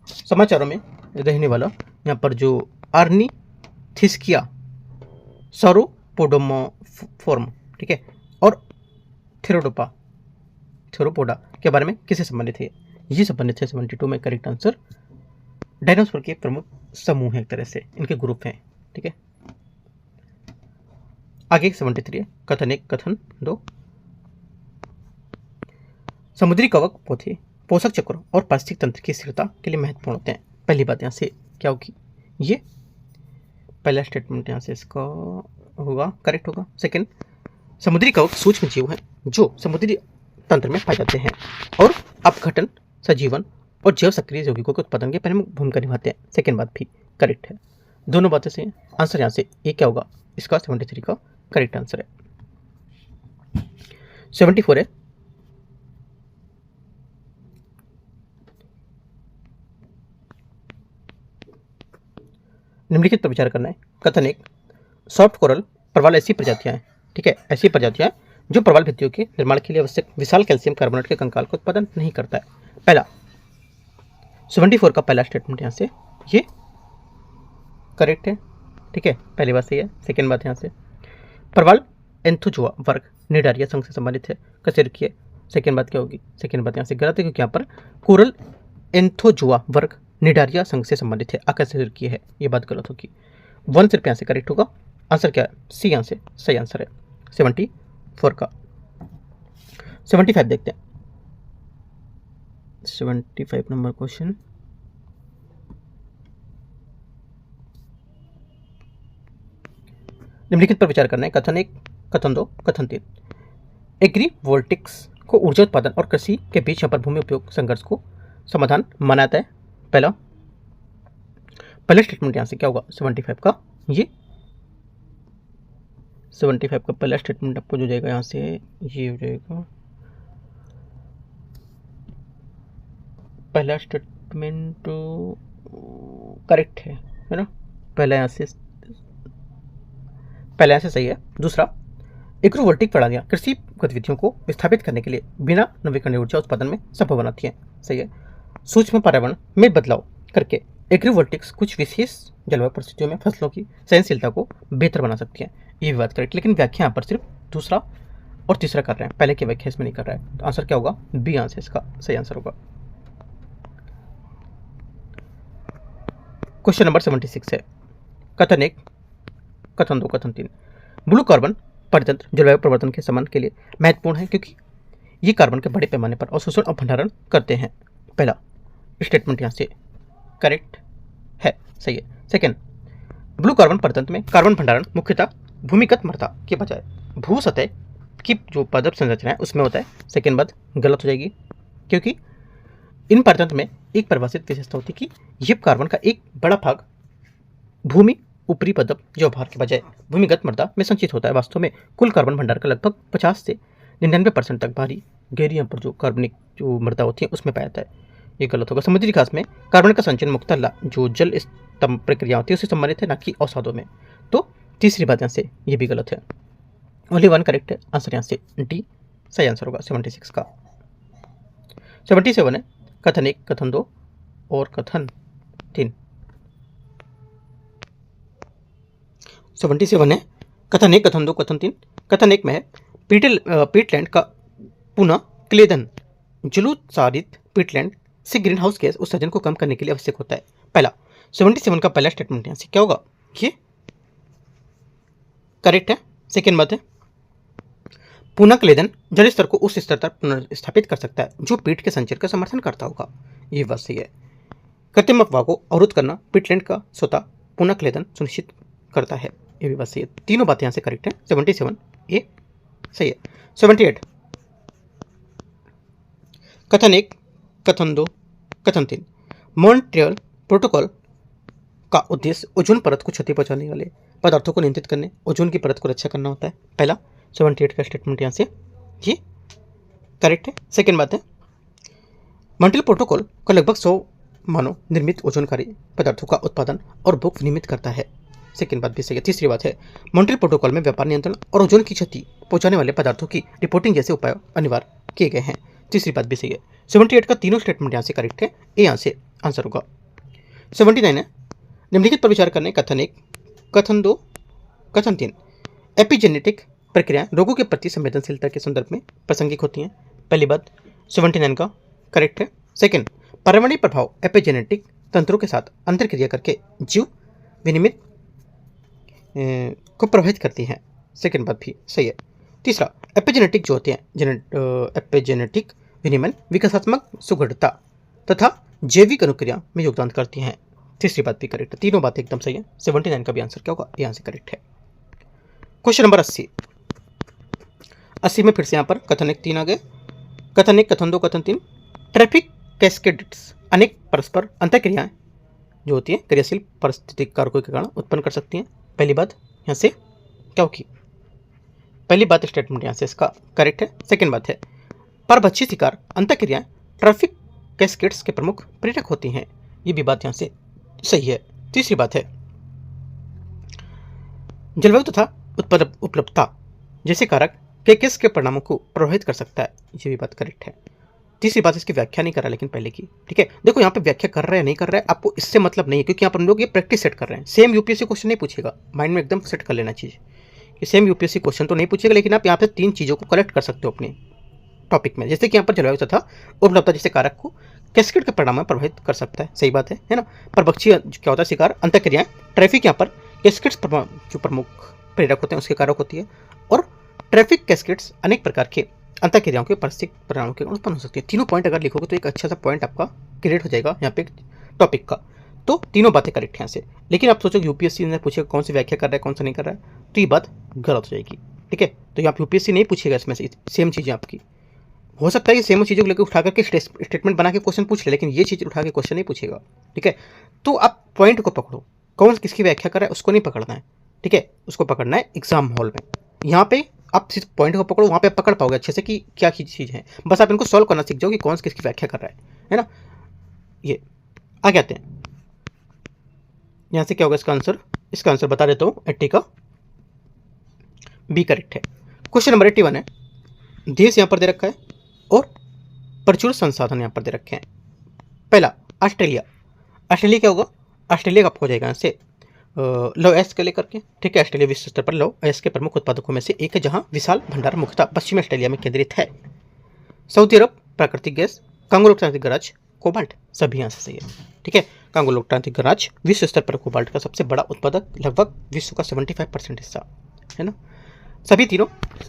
समाचारों में रहने वाला यहाँ पर जो आर्निथिस्किया सौरोपोडोमोफोर्म, ठीक है, और थेरोपोडा के बारे में किससे संबंधित है, ये संबंधित है 72 में। करेक्ट आंसर डायनासोर के प्रमुख समूह है, एक तरह से इनके ग्रुप हैं, ठीक है। आगे 73 है, कथन 1 कथन 2। समुद्री कवक पौधे पोषक चक्र और पारिस्थितिक तंत्र की स्थिरता के लिए महत्वपूर्ण होते हैं। पहली बात यहाँ से क्या होगी, ये पहला स्टेटमेंट यहाँ से इसका होगा, करेक्ट होगा। सेकंड, समुद्री कवक सूक्ष्म जीव हैं जो समुद्री तंत्र में पाए जाते हैं और अपघटन, सजीवन और जैव सक्रिय यौगिकों के उत्पादन की प्रमुख भूमिका निभाते हैं। सेकंड बात भी करेक्ट है, दोनों बातें से आंसर यहाँ से ये क्या होगा, इसका 73 का करेक्ट आंसर है। 74 है, निम्नलिखित पर विचार करना है। कथन 1, सॉफ्ट कोरल प्रवाल ऐसी प्रजातियां हैं, ठीक है, ऐसी प्रजातियां जो प्रवाल भित्तियों के निर्माण के लिए आवश्यक विशाल कैल्शियम कार्बोनेट के कंकाल का उत्पादन नहीं करता है। पहला 74 का पहला स्टेटमेंट यहाँ से ये करेक्ट है, ठीक है, पहली बात सही है। सेकेंड बात यहाँ से प्रवाल एंथोजोआ वर्ग निडारिया संघ से संबंधित है, कैसे रखिए। सेकेंड बात क्या होगी, सेकेंड बात यहाँ से गलत है क्योंकि यहाँ पर कोरल एंथोजोआ वर्ग निडारिया संघ से संबंधित है, आकर्षित किए है, ये बात गलत होगी। 1 सिर्फ यहाँ से करेक्ट होगा। आंसर क्या है, सी यहाँ से सही आंसर है 74 का। 75 देखते हैं, 75 नंबर क्वेश्चन। निम्नलिखित पर विचार करना है। कथन 1 कथन 2 कथन 3। एग्रीवोल्टिक्स को ऊर्जा उत्पादन और कृषि के बीच यहाँ पर भूमि उपयोग संघर्ष को समाधान माना जाता है। पहला स्टेटमेंट यहाँ से क्या होगा, 75 का, ये 75 का पहला स्टेटमेंट आपको जो जाएगा यहाँ से ये हो जाएगा, पहला स्टेटमेंट करेक्ट है ना, पहला यहाँ से सही है। दूसरा, एग्रोवोल्टिक प्रणालियाँ कृषि गतिविधियों को विस्थापित करने के लिए बिना नवीकरणीय ऊर्जा उत्पादन में संभव बनाती हैं, सही है। सूक्ष्म पर्यावरण में बदलाव करके एग्रीवोल्टिक्स कुछ विशेष जलवायु परिस्थितियों में फसलों की सहनशीलता को बेहतर बना सकती है, ये भी बात करेक्ट। लेकिन व्याख्या यहाँ पर सिर्फ दूसरा और तीसरा कर रहे हैं, पहले की व्याख्या इसमें नहीं कर रहा है, तो आंसर क्या होगा, बी आंसर इसका सही आंसर होगा। क्वेश्चन नंबर 76 है। कथन 1 कथन 2 कथन 3। ब्लू कार्बन परितंत्र जलवायु परिवर्तन के संबंध के लिए महत्वपूर्ण है क्योंकि ये कार्बन के बड़े पैमाने पर अवशोषण और भंडारण करते हैं। पहला स्टेटमेंट यहाँ से करेक्ट है, सही है। सेकेंड, ब्लू कार्बन परितंत्र में कार्बन भंडारण मुख्यतः भूमिगत मृदा के बजाय भू सतह की जो पादप संरचना है उसमें होता है। सेकेंड बात गलत हो जाएगी क्योंकि इन परितंत्र में एक परिभाषित विशेषता होती है कि ये कार्बन का एक बड़ा भाग भूमि ऊपरी पदप जो भार के बजाय भूमिगत मृदा में संचित होता है। वास्तव में कुल कार्बन भंडार का लगभग 50 से 99% तक भारी गहरी यहाँ पर जो कार्बनिक जो मृदा होती है उसमें पाया जाता है, ये गलत होगा। समुद्री घास में कार्बन का संचयन मुख्यतः जो जल स्तंभ प्रक्रिया होती है उससे संबंधित है, ना कि अवसादों में। तो तीसरी बात यहाँ से ये भी गलत है, ओनली 1 करेक्ट है। आंसर यहाँ से डी सही आंसर होगा 76 का। 77 है। कथन 1 कथन 2 और कथन 3। 77 है। कथन 1 कथन 2 कथन 3। कथन 1 में है पीटलैंड का पुनः क्लेदन जलोत्सारित पीटलैंड से ग्रीन हाउस गैस उत्सर्जन को कम करने के लिए आवश्यक होता है। पहला 77 का पहला स्टेटमेंट यहाँ से क्या होगा, ये करेक्ट है। सेकेंड बात है पुनर्क्लेदन जल स्तर को उस स्तर तक पुनर्स्थापित कर सकता है जो पीठ के संचरण का समर्थन करता होगा। ये बात सही है। कृत्रिम अफवाह को अवरुद्ध करना पीटलैंड का स्वतः पुनर्क्लेदन सुनिश्चित करता है। ये भी बात सही है। तीनों बातें यहाँ से करेक्ट है। 77 ये सही है। 78 कथन 1, कथन 2, कथन 3। मॉन्ट्रियल प्रोटोकॉल का उद्देश्य ओजोन परत को क्षति पहुंचाने वाले पदार्थों को नियंत्रित करने, ओजोन की परत को रक्षा करना होता है। पहला 78 का स्टेटमेंट यहाँ से ये करेक्ट है। सेकेंड बात है, मॉन्ट्रियल प्रोटोकॉल का लगभग 100 मानव निर्मित ओजोनकारी पदार्थों का उत्पादन और उपभोग विनियमित करता है। सेकेंड बात भी सही है। तीसरी बात है, मॉन्ट्रियल प्रोटोकॉल में व्यापार नियंत्रण और ओजोन की क्षति पहुंचाने वाले पदार्थों की रिपोर्टिंग जैसे उपाय अनिवार्य किए गए हैं। तीसरी बात भी सही है। 78 का तीनों स्टेटमेंट यहाँ से करेक्ट है। ये यहाँ से आंसर होगा। 79 है, निम्नलिखित पर विचार करने कथन 1, कथन 2, कथन 3। एपिजेनेटिक प्रक्रियाएं रोगों के प्रति संवेदनशीलता के संदर्भ में प्रासंगिक होती हैं। पहली बात 79 का करेक्ट है। सेकेंड, पर्यावरणीय प्रभाव एपिजेनेटिक तंत्रों के साथ अंतरक्रिया करके जीव विनिमित को प्रभावित करती हैं। सेकेंड बात भी सही है। तीसरा, एपिजेनेटिक जो होते हैं एपिजेनेटिक विनिमय विकासात्मक सुगढ़ता तथा जैविक अनुक्रिया में योगदान करती हैं। तीसरी बात भी करेक्ट है। तीनों बातें एकदम सही है। 79 का भी आंसर क्या होगा? यहाँ से करेक्ट है। Question number 80। 80 में फिर से यहाँ पर कथन 1, 3 आ गए। कथन 1, कथन 2, कथन 3। ट्रैफिक कैस्केड्स अनेक परस्पर अंतःक्रियाएं जो होती हैं क्रियाशील पारिस्थितिक कारकों के कारण उत्पन्न कर सकती हैं। पहली बात यहाँ से क्या होगी? पहली बात स्टेटमेंट यहाँ से इसका करेक्ट है। सेकेंड बात है, परभक्षी शिकार अंतःक्रियाएं ट्रैफिक कैस्केड्स के प्रमुख प्रेरक होती हैं। ये भी बात यहाँ से सही है। तीसरी बात है, जलवायु तथा उपलब्धता जैसे कारक केस के परिणामों को प्रभावित कर सकता है। ये भी बात करेक्ट है। तीसरी बात इसकी व्याख्या नहीं कर रहा लेकिन पहले की, ठीक है। देखो यहाँ पे व्याख्या कर रहा है नहीं कर रहा है आपको इससे मतलब नहीं है, क्योंकि यहाँ पर हम लोग ये प्रैक्टिस सेट कर रहे हैं। सेम यूपीएससी क्वेश्चन नहीं पूछेगा, माइंड में एकदम सेट कर लेना चीज़ कि सेम यूपीएससी क्वेश्चन तो नहीं पूछेगा, लेकिन आप यहाँ पे 3 चीज़ों को कलेक्ट कर सकते हो अपने टॉपिक में। जैसे कि यहाँ पर जलवायु तथा उपलब्धता जैसे कारक को कैस्केड के परिणाम में प्रभावित कर सकता है। सही बात है ना। परभक्षी क्या होता है? शिकार अंतःक्रियाएं। ट्रैफिक यहाँ पर कैस्केड्स जो प्रमुख प्रेरक होते हैं उसके कारक होती है। और ट्रैफिक कैस्केड्स अनेक प्रकार के अंतःक्रियाओं के पारिस्थितिक परिणामों के कारण उत्पन्न हो सकती है। तीनों पॉइंट अगर लिखोगे तो एक अच्छा सा पॉइंट आपका क्रिएट हो जाएगा यहाँ पे टॉपिक का। तो तीनों बातें करेक्ट हैं यहाँ से। लेकिन आप सोचो यूपीएससी ने पूछेगा कौन सी व्याख्या कर रहा है कौन सा नहीं कर रहा है, तो ये बात गलत हो जाएगी, ठीक है। तो यहाँ यूपीएससी नहीं पूछेगा इसमें से सेम चीज़ें आपकी। हो सकता है कि सेम चीज़ों को लेकर उठा करके स्टेटमेंट बना के क्वेश्चन पूछ ले, लेकिन ये चीज़ उठा के क्वेश्चन नहीं पूछेगा, ठीक है। तो आप पॉइंट को पकड़ो, कौन किसकी व्याख्या कर रहा है उसको नहीं पकड़ना है, ठीक है। उसको पकड़ना है एग्जाम हॉल में। यहाँ पे आप सिर्फ पॉइंट को पकड़ो, वहाँ पे पकड़ पाओगे अच्छे से कि क्या चीज़ है। बस आप इनको सॉल्व करना सीख जाओ कि कौन किसकी व्याख्या कर रहा है ना। ये आगे आते हैं। यहाँ से क्या होगा इसका आंसर? इसका आंसर बता देता हूँ। 80 का बी करेक्ट है। क्वेश्चन नंबर 81 है, देश यहाँ पर दे रखा है और प्रचुर संसाधन यहाँ पर दे रखे हैं। पहला ऑस्ट्रेलिया। ऑस्ट्रेलिया क्या होगा? ऑस्ट्रेलिया का हो जाएगा यहाँ से लौह अयस्क के लेकर के, ठीक है। ऑस्ट्रेलिया विश्व स्तर पर लौह अयस्क के प्रमुख उत्पादकों में से एक है, जहां विशाल भंडार मुख्यतः पश्चिमी ऑस्ट्रेलिया में केंद्रित है। सऊदी अरब प्राकृतिक गैस, कांगो लोकतांत्रिक गणराज्य, कोबाल्ट, सभी यहाँ से सही है, ठीक है। कांगो लोकतांत्रिक गणराज्य विश्व स्तर पर कोबाल्ट का सबसे बड़ा उत्पादक, लगभग विश्व का 75% हिस्सा है ना। सभी तीनों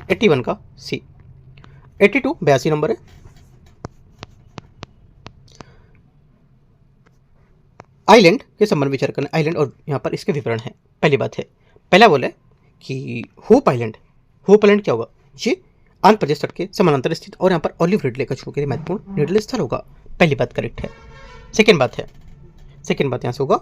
81 का सी। 82 82 नंबर है। आइलैंड के संबंध में विचार करना। आइलैंड और यहाँ पर इसके विवरण है। पहली बात है, पहला बोला कि होप आइलैंड। होप आइलैंड क्या होगा? ये आंध्र प्रदेश तट के समानांतर स्थित और यहाँ पर ऑलिव रिडले कछुओं के लिए महत्वपूर्ण निर्दलीय स्थल होगा। पहली बात करेक्ट है। सेकेंड बात यहाँ से होगा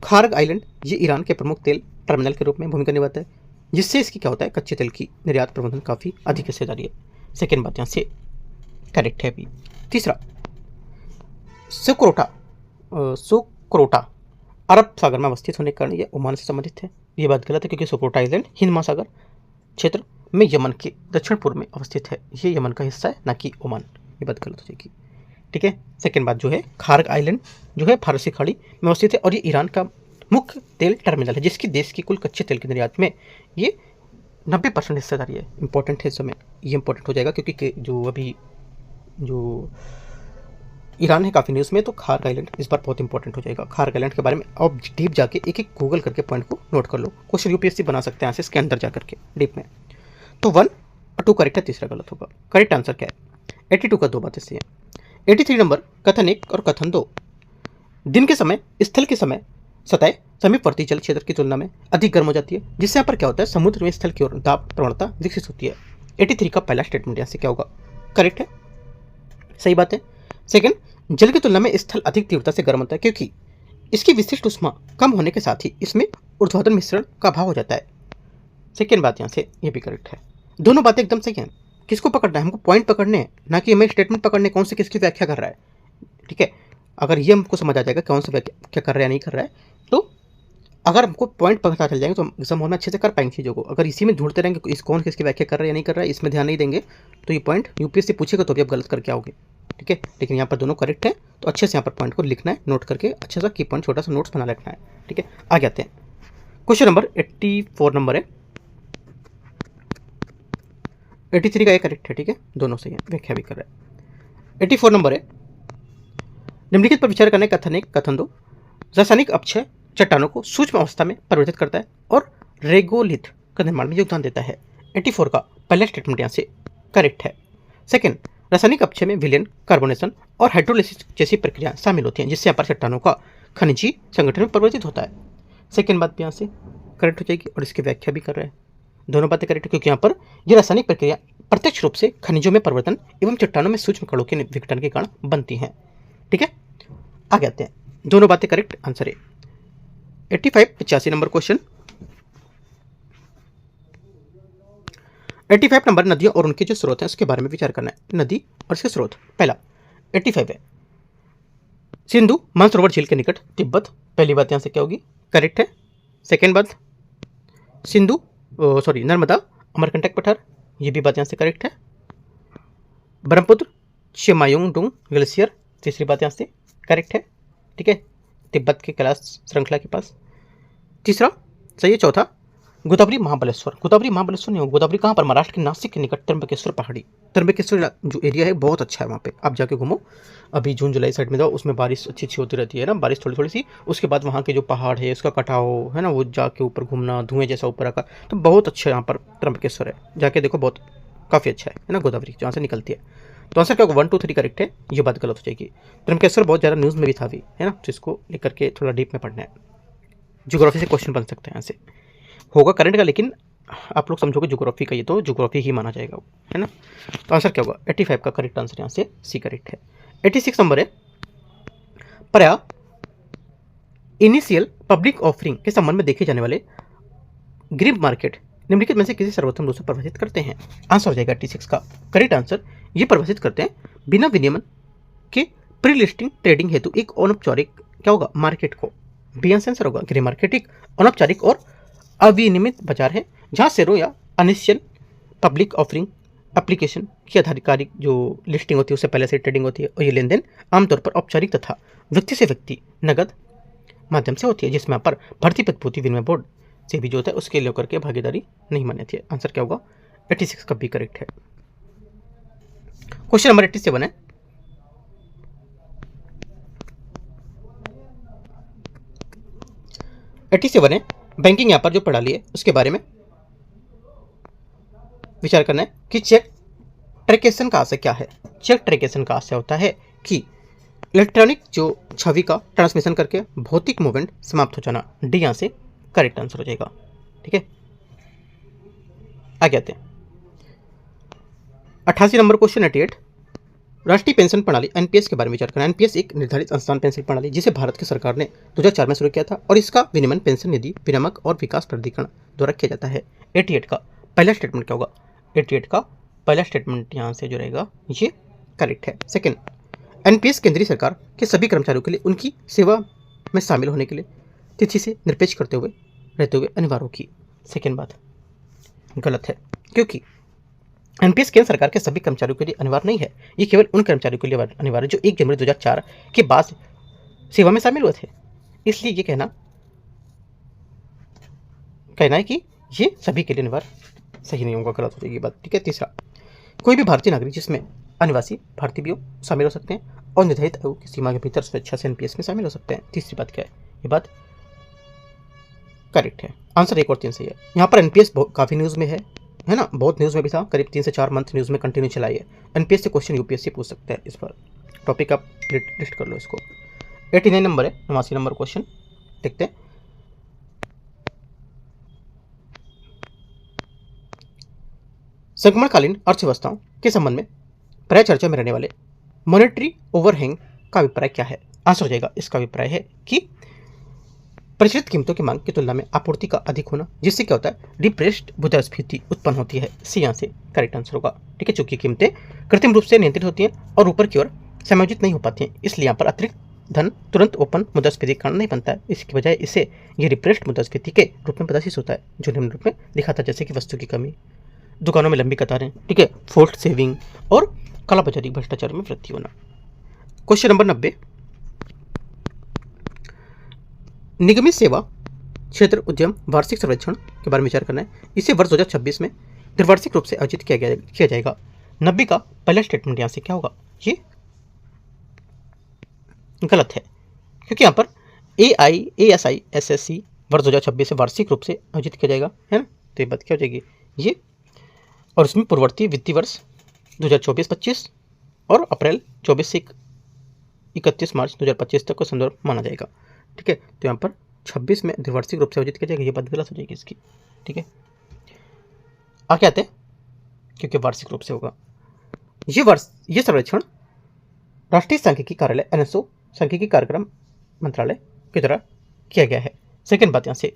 खार्ग आइलैंड। ये ईरान के प्रमुख तेल टर्मिनल के रूप में भूमिका निभाता है, जिससे इसकी क्या होता है कच्चे तेल की निर्यात प्रबंधन काफ़ी अधिक हिस्सेदारी है। सेकेंड बात यहाँ से करेक्ट है अभी। तीसरा सुक्रोटा अरब सागर में अवस्थित होने के कारण यह ओमान से संबंधित है। ये बात गलत है, क्योंकि सुक्रोटा आइलैंड हिंद महासागर क्षेत्र में यमन के दक्षिण पूर्व में अवस्थित है। ये यमन का हिस्सा है, ना कि ओमान। ये बात गलत हो जाएगी, ठीक है। सेकेंड बात जो है, खार्ग आइलैंड जो है फारसी खाड़ी में अवस्थित है और ये ईरान का मुख्य तेल टर्मिनल है, जिसकी देश की कुल कच्चे तेल की निर्यात में ये 90% हिस्सेदारी है। इंपॉर्टेंट है इस समय, ये इंपॉर्टेंट हो जाएगा क्योंकि जो ईरान है काफ़ी न्यूज़ में, तो खार्ग आइलैंड इस बार बहुत इंपॉर्टेंट हो जाएगा। खार्ग आइलैंड के बारे में अब डीप जाके एक एक गूगल करके पॉइंट को नोट कर लो। क्वेश्चन यूपीएससी बना सकते हैं यहाँ से इसके अंदर जा करके डीप में। तो 1 और 2 करेक्ट है, तीसरा गलत होगा। करेक्ट आंसर क्या है? 82 का 2 बातें सही है। 83 नंबर, कथन 1 और कथन 2। दिन के समय स्थल के समय सतह समीपवर्ती जल क्षेत्र की तुलना में अधिक गर्म हो जाती है, जिससे यहाँ पर क्या होता है, समुद्र में स्थल की ओर दाब प्रवणता विकसित होती है। 83 का पहला स्टेटमेंट यहाँ से क्या होगा? करेक्ट है, सही बात है। सेकंड, जल की तुलना में स्थल अधिक तीव्रता से गर्म होता है क्योंकि इसकी विशिष्ट उष्मा कम होने के साथ ही इसमें ऊर्ध्वाधर मिश्रण का अभाव हो जाता है। सेकेंड बात यहाँ से ये भी करेक्ट है। दोनों बातें एकदम सही हैं। किसको पकड़ना है? हमको पॉइंट पकड़ने हैं, ना कि हमें स्टेटमेंट पकड़ने कौन से किसकी व्याख्या कर रहा है। ठीक है, अगर ये हमको समझ आ जाएगा कौन सा व्याख्या कर रहा है नहीं कर रहा है, तो अगर हमको पॉइंट पता चल जाएंगे तो हम एग्जाम में अच्छे से कर पाएंगे चीज़ों को। अगर इसी में ढूंढते रहेंगे इस कौन किसकी व्याख्या कर रहा है या नहीं कर रहा है, इसमें ध्यान नहीं देंगे, तो ये पॉइंट यूपीएससी पूछेगा तो भी आप गलत करके आओगे। ठीक है, लेकिन यहाँ पर दोनों करेक्ट है, तो अच्छे से यहाँ पर पॉइंट को लिखना है, नोट करके अच्छे सा की पॉइंट छोटा सा नोट्स बना रखना है। ठीक है, आगे आते हैं। क्वेश्चन नंबर 84 नंबर है। 83 का एक करेक्ट है। ठीक है, दोनों सही है, व्याख्या भी कर रहा है। 84 नंबर है। निम्नलिखित पर विचार करने कथन 1 कथन 2। रासायनिक अपक्षय चट्टानों को सूक्ष्म अवस्था में परिवर्तित करता है और रेगोलिथ का निर्माण में योगदान देता है। 84 का पहला स्टेटमेंट यहाँ से करेक्ट है। सेकंड, रासायनिक अपक्षय में विलयन, कार्बोनेशन और हाइड्रोलिसिस जैसी प्रक्रियाएं शामिल होती हैं, जिससे यहाँ पर चट्टानों का खनिजी संगठन में परिवर्तित होता है। सेकंड बात भी यहाँ से करेक्ट हो जाएगी और इसकी व्याख्या भी कर रहे हैं। दोनों बातें करेक्ट है क्योंकि यहाँ पर यह रासायनिक प्रक्रिया प्रत्यक्ष रूप से खनिजों में परिवर्तन एवं चट्टानों में सूक्ष्म कणों के विघटन के कारण बनती हैं। ठीक है, आगे आते हैं। दोनों बातें करेक्ट आंसर है। 85 नंबर क्वेश्चन। 85 नंबर, नदियों और उनके जो स्रोत हैं उसके बारे में विचार करना है। नदी और इसके स्रोत। पहला 85 है, सिंधु मानसरोवर झील के निकट तिब्बत। पहली बात यहां से क्या होगी? करेक्ट है। सेकेंड बात, सिंधु नर्मदा अमरकंटक पठार, ये भी बात यहां से करेक्ट है। ब्रह्मपुत्र शेमायुंगडुंग ग्लेशियर, तीसरी बात यहां से करेक्ट है। ठीक है, तिब्बत के कैलाश श्रृंखला के पास, तीसरा सही है। चौथा, गोदावरी महाबलेश्वर। गोदावरी महाबलेश्वर नहीं हो, गोदावरी कहाँ पर? महाराष्ट्र के नासिक के निकट त्र्यंबकेश्वर पहाड़ी। त्र्यंबकेश्वर जो एरिया है बहुत अच्छा है, वहाँ पे आप जाके घूमो। अभी जून जुलाई साइड में जाओ, उसमें बारिश अच्छी अच्छी होती रहती है ना, बारिश थोड़ी थोड़ी सी। उसके बाद वहाँ के जो पहाड़ है उसका कटाव है ना, वो जाके ऊपर घूमना, धुएं जैसा ऊपर आका, तो बहुत अच्छा यहाँ पर त्र्यंबकेश्वर है, जाके देखो, बहुत काफ़ी अच्छा है ना, गोदावरी जहाँ से निकलती है। तो आंसर क्या होगा? 1 2 3 करेक्ट है, ये बात गलत हो जाएगी। त्र्यंबकेश्वर बहुत ज़्यादा न्यूज़ में भी था अभी, है ना, तो इसको लेकर के थोड़ा डीप में पढ़ना है। ज्योग्राफी से क्वेश्चन बन सकते हैं यहाँ से, होगा करंट का, लेकिन आप लोग समझोगे ज्योग्राफी का, ये तो ज्योग्राफी ही माना जाएगा, है ना। तो आंसर क्या होगा? 85 का करेक्ट आंसर यहाँ से सी करेक्ट है। 86 नंबर है, पर्या इनिशियल पब्लिक ऑफरिंग के संबंध में देखे जाने वाले ग्रीब मार्केट निम्नलिखित में से किसी सर्वोत्तम रूप से परिभाषित करते हैं। आंसर हो जाएगा 86 का करेक्ट आंसर। ये परिभाषित करते हैं बिना विनियमन के प्री लिस्टिंग ट्रेडिंग हेतु एक अनौपचारिक क्या होगा? मार्केट को। बी आंसर होगा ग्रे मार्केट एक अनौपचारिक और अविनियमित बाजार है जहां शेयरों या अनिश्चित पब्लिक ऑफरिंग एप्लीकेशन की आधिकारिक जो लिस्टिंग होती है उससे पहले से ट्रेडिंग होती है, और ये लेन देन आमतौर पर औपचारिक तथा व्यक्ति से व्यक्ति नगद माध्यम से होती है, जिसमें पर भर्ती प्रतिभूति विनिमय बोर्ड से भी जो होता है उसके लेकर के भागीदारी नहीं मानी जाती है। आंसर क्या होगा? 86 का भी करेक्ट है। क्वेश्चन नंबर 87 है, बैंकिंग यहाँ पर जो प्रणाली है उसके बारे में विचार करना है कि चेक ट्रैकेशन का आशय क्या है। चेक ट्रैकेशन का आशय होता है कि इलेक्ट्रॉनिक जो छवि का ट्रांसमिशन करके भौतिक मूवमेंट समाप्त हो जाना। डी यहाँ से करेक्ट आंसर हो जाएगा। ठीक है, आगे आते हैं। 88 नंबर क्वेश्चन 88, राष्ट्रीय पेंशन प्रणाली एनपीएस के बारे में विचार करना। एनपीएस एक निर्धारित संस्थान पेंशन प्रणाली जिसे भारत की सरकार ने 2004 में शुरू किया था और इसका विनियमन पेंशन निधि विनियामक और विकास प्राधिकरण द्वारा किया जाता है। 88 का पहला स्टेटमेंट क्या होगा? 88 का पहला स्टेटमेंट यहाँ से जो रहेगा ये करेक्ट है। सेकेंड, एनपीएस केंद्रीय सरकार के सभी कर्मचारियों के लिए उनकी सेवा में शामिल होने के लिए तिथि से निरपेक्ष रहते हुए अनिवार्य होगी। सेकेंड बात गलत है क्योंकि एनपीएस केंद्र सरकार के सभी कर्मचारियों के लिए अनिवार्य नहीं है, ये केवल उन कर्मचारियों के लिए अनिवार्य जो 1 जनवरी 2004 के बाद सेवा में शामिल हुए थे। इसलिए ये कहना है कि ये सभी के लिए अनिवार्य सही नहीं होगा, गलत हो जाएगी बात। ठीक है, तीसरा, कोई भी भारतीय नागरिक जिसमें अनिवासी भारतीय भी शामिल हो सकते हैं और निर्धारित आयु की सीमा के भीतर स्वेच्छा से एनपीएस में शामिल हो सकते हैं। तीसरी बात क्या है? ये बात करेक्ट है। आंसर 1 और 3 सही है। यहाँ पर एनपीएस काफ़ी न्यूज़ में है, है ना, बहुत न्यूज़ में भी था, करीब 3 से 4 मंथ न्यूज़ में कंटिन्यू चलाई है। एनपीएस से क्वेश्चन यूपीएससी पूछ सकता है इस पर, टॉपिक आप लिस्ट कर लो इसको। 89 नंबर है, 89 नंबर क्वेश्चन देखते हैं। संक्रमणकालीन अर्थव्यवस्थाओं के संबंध में प्राय चर्चा में रहने वाले मॉनेटरी ओवरहैंग का अभिप्राय क्या है? आंसर हो जाएगा, इसका अभिप्राय है कि प्रचलित कीमतों की मांग की तुलना में आपूर्ति का अधिक होना, जिससे क्या होता है, डिप्रेस्ड मुद्रास्फीति उत्पन्न होती है। सी यहाँ से करेक्ट आंसर होगा। ठीक है, चूंकि कीमतें कृत्रिम रूप से नियंत्रित होती हैं और ऊपर की ओर समायोजित नहीं हो पाती हैं, इसलिए यहाँ पर अतिरिक्त धन तुरंत ओपन मुद्रास्फीति कारण नहीं बनता है। इसकी बजाय इसे ये डिप्रेस्ड मुद्रास्फीति के रूप में प्रदर्शित होता है, जो निम्न रूप में लिखा था, जैसे कि वस्तु की कमी, दुकानों में लंबी कतारें, ठीक है, फोर्स्ड सेविंग और कालाबाजारी भ्रष्टाचार में वृद्धि होना। क्वेश्चन नंबर 90, निगमित सेवा क्षेत्र उद्यम वार्षिक सर्वेक्षण के बारे में विचार करना है। इसे वर्ष 2026 में द्विवार्षिक रूप से आयोजित किया जाएगा। 90 का पहला स्टेटमेंट यहाँ से क्या होगा? ये गलत है, क्योंकि यहाँ पर AISI वर्ष 2026 से वार्षिक रूप से आयोजित किया जाएगा, है ना, तो ये बात क्या हो जाएगी ये, और उसमें पूर्ववर्ती वित्तीय वर्ष 2024-25 और अप्रैल 24 से 31 मार्च 2025 तक को संदर्भ माना जाएगा। ठीक है, तो यहाँ पर 26 में द्विवार्षिक रूप से आयोजित किया जाएगा, ये बात गलत हो जाएगी इसकी। ठीक है, आगे आते हैं, क्योंकि वार्षिक रूप से होगा। ये सर्वेक्षण राष्ट्रीय सांख्यिकी कार्यालय NSO सांख्यिकी कार्यक्रम मंत्रालय के द्वारा किया गया है। सेकेंड बात यहाँ से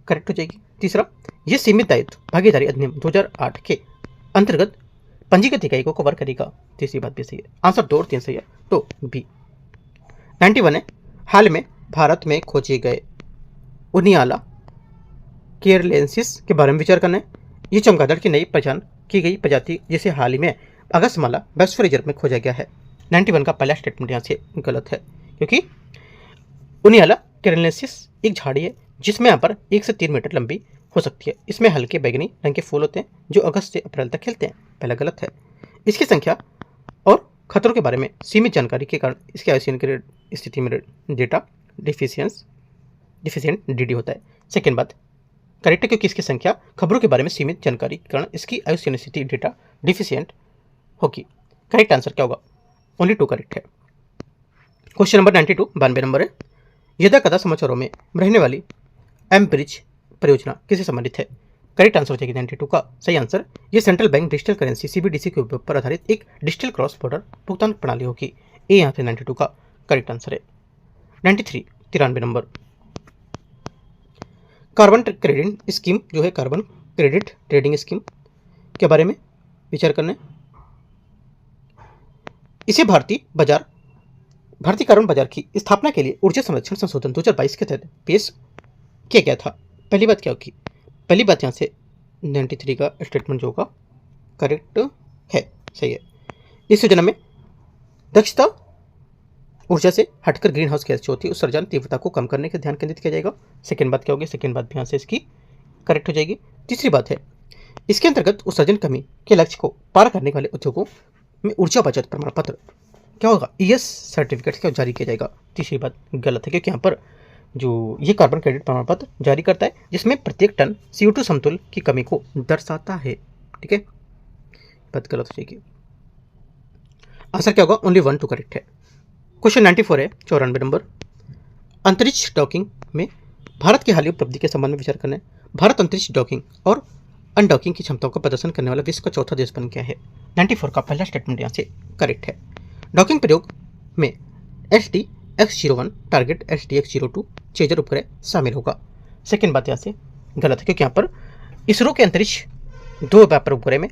करेक्ट हो जाएगी। तीसरा, ये सीमित दायित्व भागीदारी अधिनियम 2008 के अंतर्गत पंजीकृत इकाई को कवर करेगा। तीसरी बात भी सही है, आंसर 2 और 3 सही है, तो बी। 91 है, हाल में भारत में खोजे गए उनियाला केरलेंसिस के बारे में विचार करना है। ये चमगादड़ की नई पहचान की गई प्रजाति, जिसे हाल ही में अगस्तमाला बायोस्फीयर रिजर्व में खोजा गया है। 91 का पहला स्टेटमेंट यहाँ से गलत है, क्योंकि उनियाला केरलेंसिस एक झाड़ी है जिसमें यहाँ पर 1 से 3 मीटर लंबी हो सकती है। इसमें हल्के बैगनी रंग के फूल होते हैं जो अगस्त से अप्रैल तक खिलते हैं। पहला गलत है। इसकी संख्या और खतरों के बारे में सीमित जानकारी के कारण इसके आयुष्मान की स्थिति में डेटा डिफिशियंट DD होता है। सेकेंड बात करेक्ट है, क्योंकि इसकी संख्या खबरों के बारे में सीमित जानकारी के कारण इसकी आयुष्मान स्थिति डेटा डिफिशियंट होगी। करेक्ट आंसर क्या होगा? ओनली 2 करेक्ट है। क्वेश्चन नंबर 92, 92 नंबर है, यदा कदा समाचारों में रहने वाली एमब्रिज परियोजना किससे संबंधित है? करेक्ट आंसर हो जाएगी 92 का सही आंसर। ये central bank digital currency CBDC के उपयोग पर आधारित एक डिजिटल क्रॉस बॉर्डर भुगतान प्रणाली होगी। ये यहाँ से 92 का करेक्ट आंसर है। 93, 93 नंबर, कार्बन क्रेडिट स्कीम जो है, कार्बन क्रेडिट ट्रेडिंग स्कीम के बारे में विचार करना है। इसे भारतीय कार्बन बाजार की स्थापना के लिए ऊर्जा संरक्षण संशोधन 2022 के तहत पेश किया गया था। पहली बात क्या होगी? पहली बात यहाँ से 93 का स्टेटमेंट जो होगा करेक्ट है, सही है। इस योजना में दक्षता ऊर्जा से हटकर ग्रीन हाउस गैस जो होती है उस उत्सर्जन तीव्रता को कम करने का ध्यान केंद्रित किया जाएगा। सेकेंड बात क्या होगी? सेकेंड बात भी यहाँ से इसकी करेक्ट हो जाएगी। तीसरी बात है, इसके अंतर्गत उत्सर्जन कमी के लक्ष्य को पार करने वाले उद्योगों में ऊर्जा बचत प्रमाण पत्र क्या होगा? ES सर्टिफिकेट क्या जारी किया जाएगा। तीसरी बात गलत है, क्योंकि यहाँ पर जो ये कार्बन क्रेडिट प्रमाण पत्र जारी करता है जिसमें प्रत्येक टन CO2 समतुल्य की कमी को दर्शाता है। ठीक है, बात गलत हो जाएगी। आंसर क्या होगा? ओनली 1 2 करेक्ट है। क्वेश्चन 94 है, 94 नंबर, अंतरिक्ष डॉकिंग में भारत की हालिया उपलब्धि के संबंध में विचार करना है। भारत अंतरिक्ष डॉकिंग और अनडॉकिंग की क्षमताओं का प्रदर्शन करने वाला विश्व का चौथा देश बन गया है। 94 का पहला स्टेटमेंट यहाँ से करेक्ट है। डॉकिंग प्रयोग में SDX-01 टारगेट SDX-02 चेजर उपग्रह शामिल होगा। सेकेंड बात यहाँ से गलत है, क्योंकि यहाँ पर इसरो के अंतरिक्ष 2 व्यापार उपग्रह में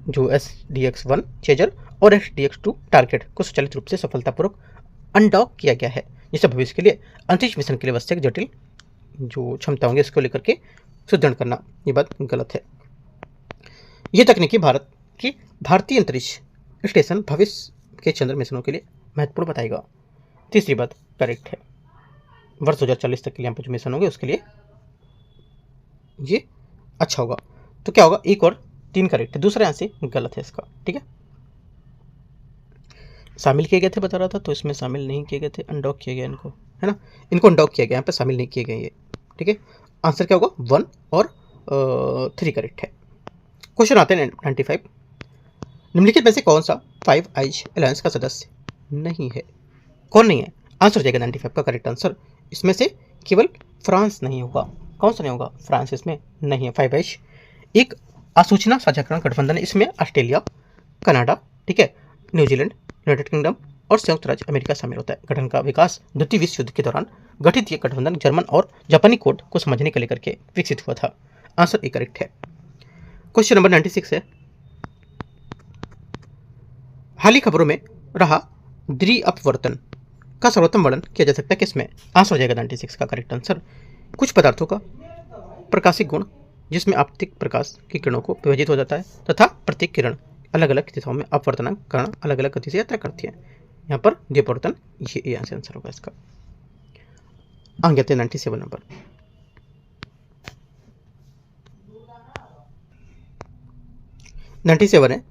जो SDX-1 चेजर और SDX-2 टारगेट को स्वचालित रूप से सफलतापूर्वक अनडॉक किया गया है, जिससे भविष्य के लिए अंतरिक्ष मिशन के लिए आवश्यक जटिल जो क्षमता होंगे इसको लेकर के सुदृढ़ करना, ये बात गलत है। ये तकनीकी भारतीय अंतरिक्ष स्टेशन भविष्य के चंद्र मिशनों के लिए महत्वपूर्ण बताएगा। तीसरी बात करेक्ट है, वर्ष 2040 तक के लिए यहाँ पर जो मिशन होंगे उसके लिए ये अच्छा होगा। तो क्या होगा? 1 और 3 करेक्ट है, दूसरा यहाँ से गलत है इसका। ठीक है, शामिल किए गए थे बता रहा था, तो इसमें शामिल नहीं किए गए थे, अनडॉक किया गया इनको, है ना, इनको अनडॉक किया गया, यहाँ पर शामिल नहीं किए गए ये। ठीक है, आंसर क्या होगा? 1 और 3 करेक्ट है। क्वेश्चन आते हैं 95। निम्नलिखित में से कौन सा फाइव आइज अलायंस का सदस्य नहीं है? कौन नहीं है? आंसर हो जाएगा 95 का करेक्ट आंसर। इसमें से केवल फ्रांस नहीं होगा। कौन सा नहीं होगा? फ्रांस इसमें नहीं है। फाइव आइज एक आसूचना साझाकरण गठबंधन है। इसमें ऑस्ट्रेलिया, कनाडा, ठीक है, न्यूजीलैंड, यूनाइटेड किंगडम और संयुक्त राज्य अमेरिका शामिल होता है। गठन का विकास द्वितीय विश्व युद्ध के दौरान गठित ये गठबंधन जर्मन और जापानी कोड को समझने के लेकर के विकसित हुआ था। आंसर ए करेक्ट है। क्वेश्चन नंबर 96 है। हाल ही खबरों में रहा द्विअपवर्तन का सर्वोत्तम वर्णन किया जा सकता है किसमें? आंसर हो जाएगा 96 का करेक्ट आंसर। कुछ पदार्थों का प्रकाशिक गुण जिसमें आपतित प्रकाश की किरणों को विभाजित हो जाता है तथा प्रत्येक किरण अलग अलग दिशाओं में अपवर्तन करण अलग अलग गति से यात्रा करती है। यहाँ पर द्विअपवर्तन ये यहाँ से आंसर होगा इसका। आगे आते हैं 97 नंबर। 97 है।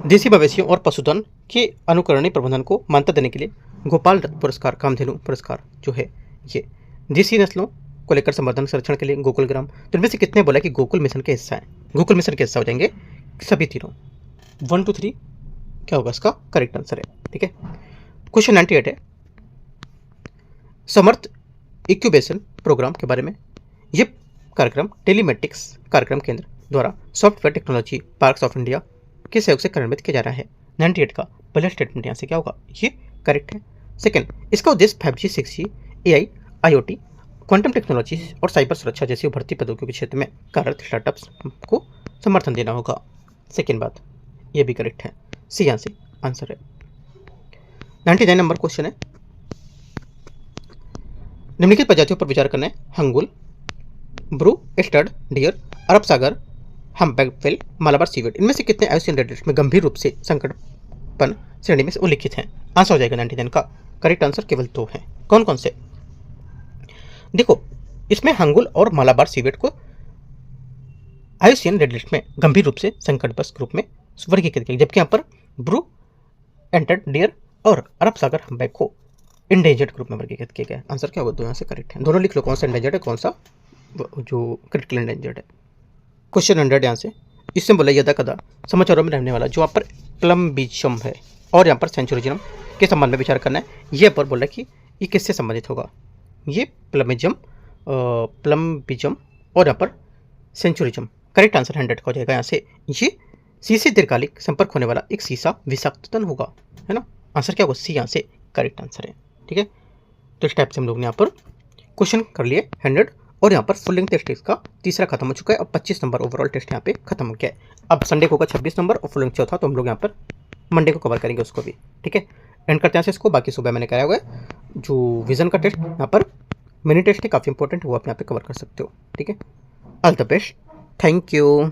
देसी मवेशियों और पशुधन के अनुकरणीय प्रबंधन को मान्यता देने के लिए गोपाल रत्न पुरस्कार, कामधेनु पुरस्कार जो है ये देसी नस्लों को लेकर संवर्धन संरक्षण के लिए गोकुल ग्राम। तो इनमें से कितने बोला कि गोकुल मिशन के हिस्सा है? गोकुल मिशन के हिस्सा हो जाएंगे सभी तीनों। 1 2 3 क्या होगा इसका करेक्ट आंसर है। ठीक है। क्वेश्चन 98 है। समर्थ इंक्यूबेशन प्रोग्राम के बारे में। ये कार्यक्रम टेलीमेट्रिक्स कार्यक्रम केंद्र द्वारा software technology parks of India के सहयोग से कार्यान्वित किया जा रहा है। 98 का पहला स्टेटमेंट यहाँ से क्या होगा? ये करेक्ट है। सेकंड, इसका उद्देश्य 5G, 6G, AI, IoT, quantum technology और साइबर सुरक्षा जैसी उभरती प्रौद्योगिकी के क्षेत्र में कार्यरत स्टार्टअप्स को समर्थन देना होगा। सेकेंड बात ये भी करेक्ट है। सी यहाँ से आंसर है। 99 नंबर क्वेश्चन है। निम्नलिखित प्रजातियों पर विचार करना है। हंगुल, ब्रू स्टड डियर, अरब सागर हम्पबैक, मालाबार सीवेट। इनमें से कितने आयुसीएन रेड लिस्ट में गंभीर रूप से संकटपन श्रेणी में उल्लिखित हैं? आंसर हो जाएगा 99 का करेक्ट आंसर। केवल 2 हैं। कौन कौन से? देखो, इसमें हंगुल और मालाबार सीवेट को आयुसीएन रेड लिस्ट में गंभीर रूप से संकटग्रस्त ग्रुप में वर्गीकृत किया, जबकि यहाँ पर ब्रू एंटर्ड डियर और अरब सागर हम्पबैक को इंडेंजर्ड ग्रुप में वर्गीकृत किया गया। आंसर क्या होगा? 2 यहाँ से करेक्ट है। दोनों लिख लो, कौन सा इंडेंजर्ड है, कौन सा जो क्रिटिकल इंडेंजर्ड है। क्वेश्चन 100 यहाँ से। इससे बोला यदा कदा समाचारों में रहने वाला जो यहाँ पर प्लम्बिज्म है और यहाँ पर सेंचुरिज्म के संबंध में विचार करना है। ये पर बोला कि ये किससे संबंधित होगा? ये प्लम्बिज्म और यहाँ पर सेंचुरिज्म। करेक्ट आंसर 100 का हो जाएगा यहाँ से। ये सी दीर्घकालिक संपर्क होने वाला एक सीसा विषाक्तन होगा, है ना। आंसर क्या होगा? सी यहाँ से करेक्ट आंसर है। ठीक है। तो इस टाइप से हम लोग ने यहाँ पर क्वेश्चन कर लिए 100 और यहाँ पर फुल लेंथ टेस्ट इसका तीसरा खत्म हो चुका है। अब 25 नंबर ओवरऑल टेस्ट यहाँ पे खत्म हो गया है। अब संडे को होगा 26 नंबर और फुल लेंथ चौथा, तो हम लोग यहाँ पर मंडे को कवर करेंगे उसको भी। ठीक है। एंड करते हैं इसको। बाकी सुबह मैंने कराया हुआ है जो विजन का टेस्ट यहाँ पर मिनी टेस्ट है, काफ़ी इंपॉर्टेंट, वो आप यहाँ पे कवर कर सकते हो। ठीक है। All the best. Thank you.